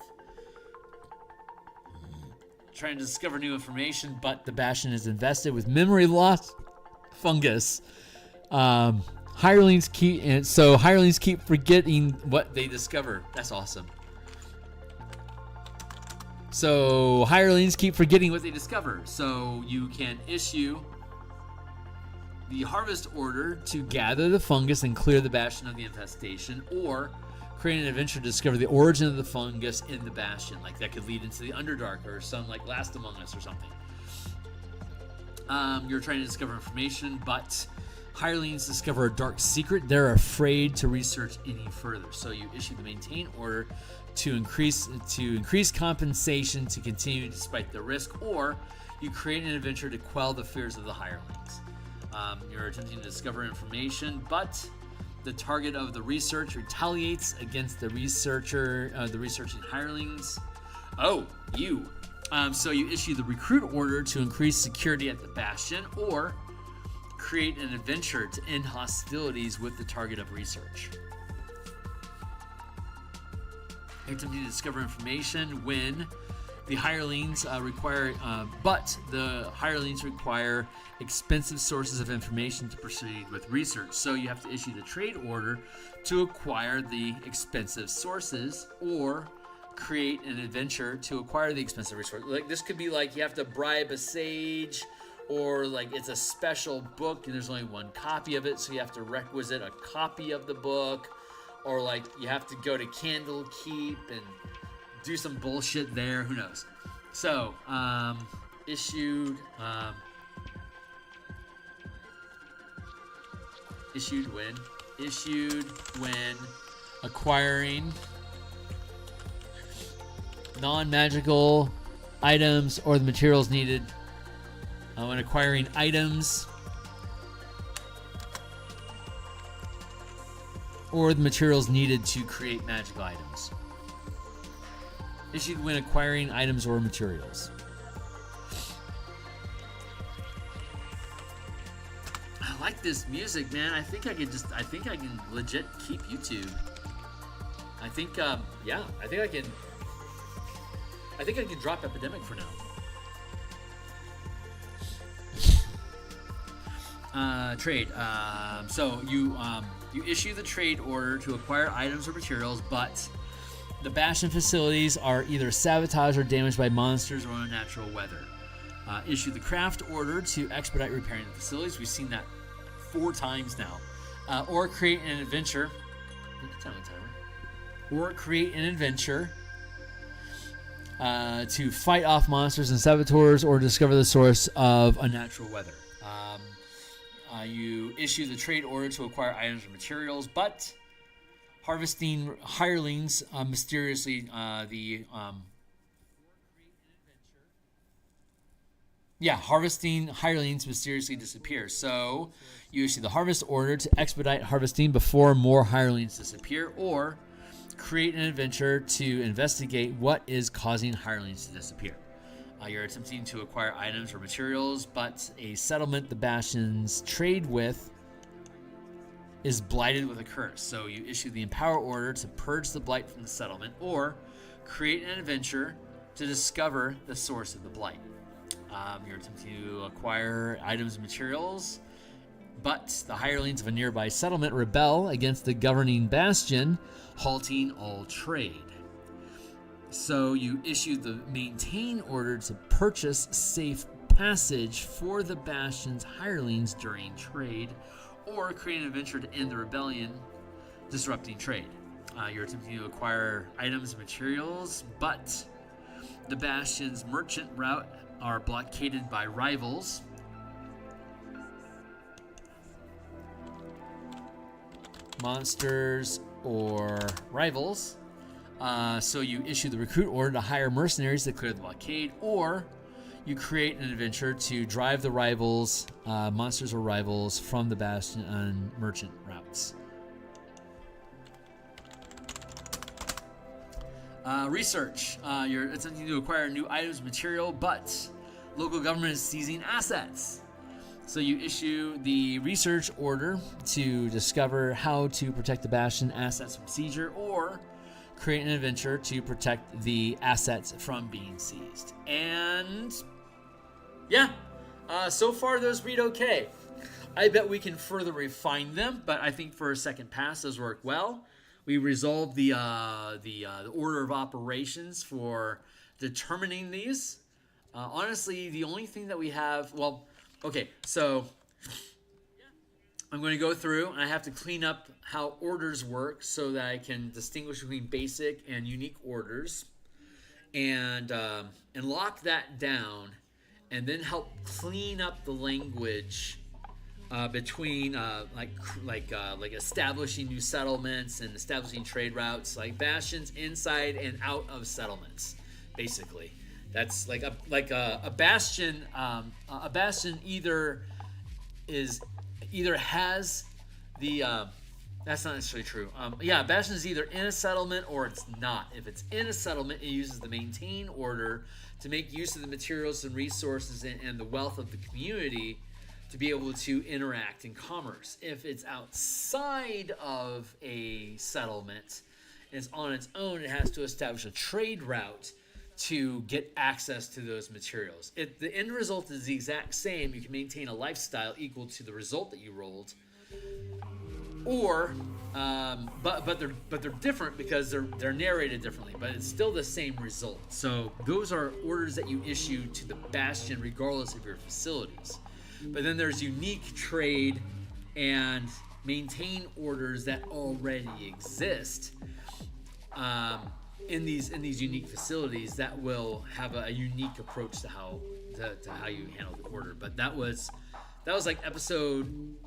Trying to discover new information, but the Bastion is invested with memory loss fungus. Hirelings keep forgetting what they discover. That's awesome. So hirelings keep forgetting what they discover. So you can issue the harvest order to gather the fungus and clear the Bastion of the infestation, or create an adventure to discover the origin of the fungus in the Bastion. Like that could lead into the Underdark or some like Last Among Us or something. You're trying to discover information, but hirelings discover a dark secret. They're afraid to research any further. So you issue the maintain order to increase compensation to continue despite the risk, or you create an adventure to quell the fears of the hirelings. You're attempting to discover information, but the target of the research retaliates against the researching hirelings. So you issue the recruit order to increase security at the Bastion, or create an adventure to end hostilities with the target of research. You're attempting to discover information when the hirelings require expensive sources of information to proceed with research. So you have to issue the trade order to acquire the expensive sources, or create an adventure to acquire the expensive resources. Like this could be like you have to bribe a sage, or like it's a special book and there's only one copy of it, so you have to requisite a copy of the book, or like you have to go to Candlekeep and do some bullshit there. Who knows? So issued when acquiring non-magical items or the materials needed. When acquiring items or the materials needed to create magical items. Issued when acquiring items or materials. I like this music, man. I think I can legit keep YouTube. I think I can drop Epidemic for now. Trade. So you issue the trade order to acquire items or materials, but the Bastion facilities are either sabotaged or damaged by monsters or unnatural weather. Issue the craft order to expedite repairing the facilities. We've seen that 4 times now. Or create an adventure. To fight off monsters and saboteurs, or discover the source of unnatural weather. You issue the trade order to acquire items or materials, but harvesting hirelings mysteriously harvesting hirelings mysteriously disappears. So you issue the harvest order to expedite harvesting before more hirelings disappear, or create an adventure to investigate what is causing hirelings to disappear. You're attempting to acquire items or materials, but a settlement the Bastions trade with is blighted with a curse. So you issue the Empower Order to purge the blight from the settlement, or create an adventure to discover the source of the blight. You're attempting to acquire items and materials, but the hirelings of a nearby settlement rebel against the governing Bastion, halting all trade. So you issue the Maintain Order to purchase safe passage for the Bastion's hirelings during trade, or create an adventure to end the rebellion, disrupting trade. You're attempting to acquire items and materials, but the Bastion's merchant route are blockaded by rivals. Monsters or rivals. So you issue the Recruit Order to hire mercenaries to clear the blockade, or you create an adventure to drive the rivals, monsters or rivals, from the Bastion on merchant routes. Research. You're attempting to acquire new items, material, but local government is seizing assets. So you issue the Research Order to discover how to protect the Bastion assets from seizure, or create an adventure to protect the assets from being seized. And yeah, so far those read okay. I bet we can further refine them, but I think for a second pass those work well. We resolved the order of operations for determining these. Honestly, the only thing that we have, well, okay, so I'm going to go through and I have to clean up how orders work so that I can distinguish between basic and unique orders, and lock that down, and then help clean up the language between like establishing new settlements and establishing trade routes, like bastions inside and out of settlements. Basically, that's like a bastion. A bastion either has the that's not necessarily true. A bastion is either in a settlement or it's not. If it's in a settlement, it uses the Maintain Order to make use of the materials and resources and the wealth of the community to be able to interact in commerce. If it's outside of a settlement and it's on its own, it has to establish a trade route to get access to those materials. The end result is the exact same. You can maintain a lifestyle equal to the result that you rolled, or but they're different because they're narrated differently, but it's still the same result. So those are orders that you issue to the Bastion regardless of your facilities. But then there's unique trade and maintain orders that already exist in these unique facilities that will have a unique approach to how you handle the order. But that was like episode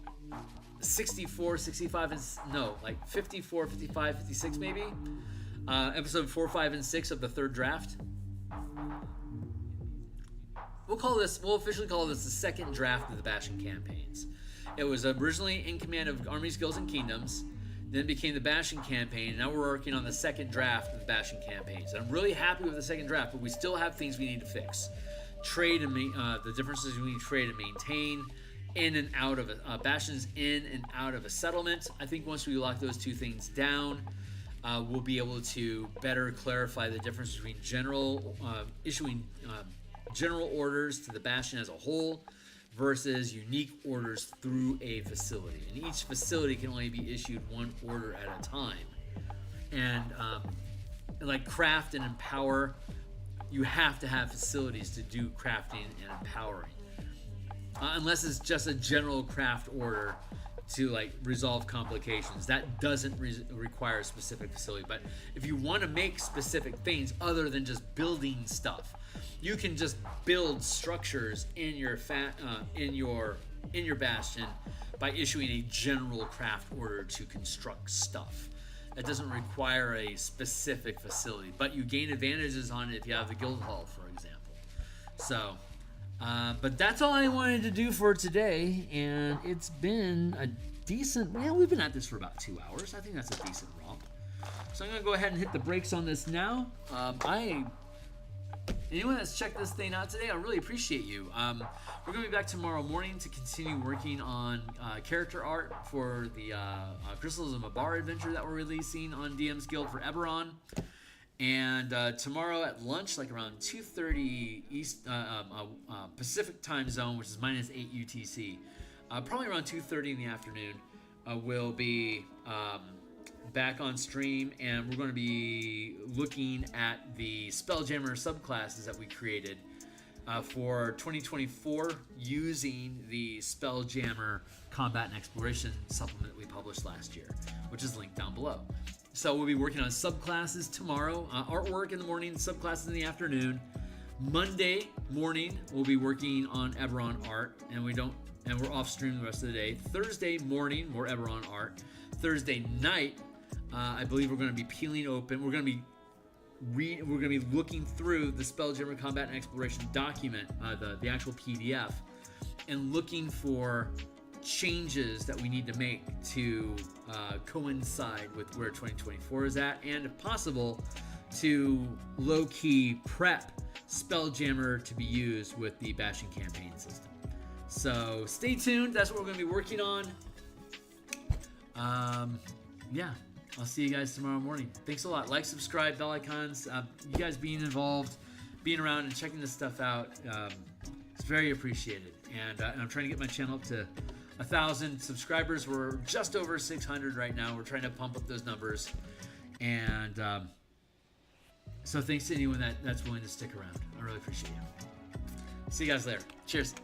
64, 65, and no, like 54, 55, 56 maybe. Episode 4, 5, and 6 of the third draft. We'll officially call this the second draft of the Bastion campaigns. It was originally in command of Armies, Guilds, and Kingdoms, then became the Bastion campaign, and now we're working on the second draft of the Bastion campaigns. And I'm really happy with the second draft, but we still have things we need to fix. Trade and the differences between trade and maintain, in and out of Bastions in and out of a settlement. I think once we lock those two things down, we'll be able to better clarify the difference between issuing general orders to the Bastion as a whole versus unique orders through a facility. And each facility can only be issued one order at a time. And like craft and empower, you have to have facilities to do crafting and empowering. Unless it's just a general craft order to like resolve complications. That doesn't require a specific facility. But if you want to make specific things other than just building stuff, you can just build structures in your Bastion by issuing a general craft order to construct stuff. That doesn't require a specific facility, but you gain advantages on it if you have the guild hall, for example. So, but that's all I wanted to do for today, and it's been a decent. Well, we've been at this for about 2 hours. I think that's a decent romp. So I'm gonna go ahead and hit the brakes on this now. anyone that's checked this thing out today, I really appreciate you. We're going to be back tomorrow morning to continue working on character art for the Crystals of Mabar adventure that we're releasing on DMsGuild for Eberron. And tomorrow at lunch, like around 2:30 East Pacific time zone, which is -8 UTC, probably around 2:30 in the afternoon, we'll be back on stream, and we're going to be looking at the Spelljammer subclasses that we created for 2024 using the Spelljammer Combat and Exploration supplement we published last year, which is linked down below. So we'll be working on subclasses tomorrow, artwork in the morning, subclasses in the afternoon. Monday morning we'll be working on Eberron art, and we're off stream the rest of the day. Thursday morning, more Eberron art. Thursday night, I believe we're going to be peeling open. We're going to be looking through the Spelljammer Combat and Exploration document, the actual PDF, and looking for changes that we need to make to coincide with where 2024 is at, and if possible, to low-key prep Spelljammer to be used with the Bastion campaign system. So stay tuned. That's what we're going to be working on. Yeah, I'll see you guys tomorrow morning. Thanks a lot. Like, subscribe, bell icons. You guys being involved, being around, and checking this stuff out, it's very appreciated. And I'm trying to get my channel up to 1,000 subscribers. We're just over 600 right now. We're trying to pump up those numbers. And so thanks to anyone that's willing to stick around. I really appreciate you. See you guys later. Cheers.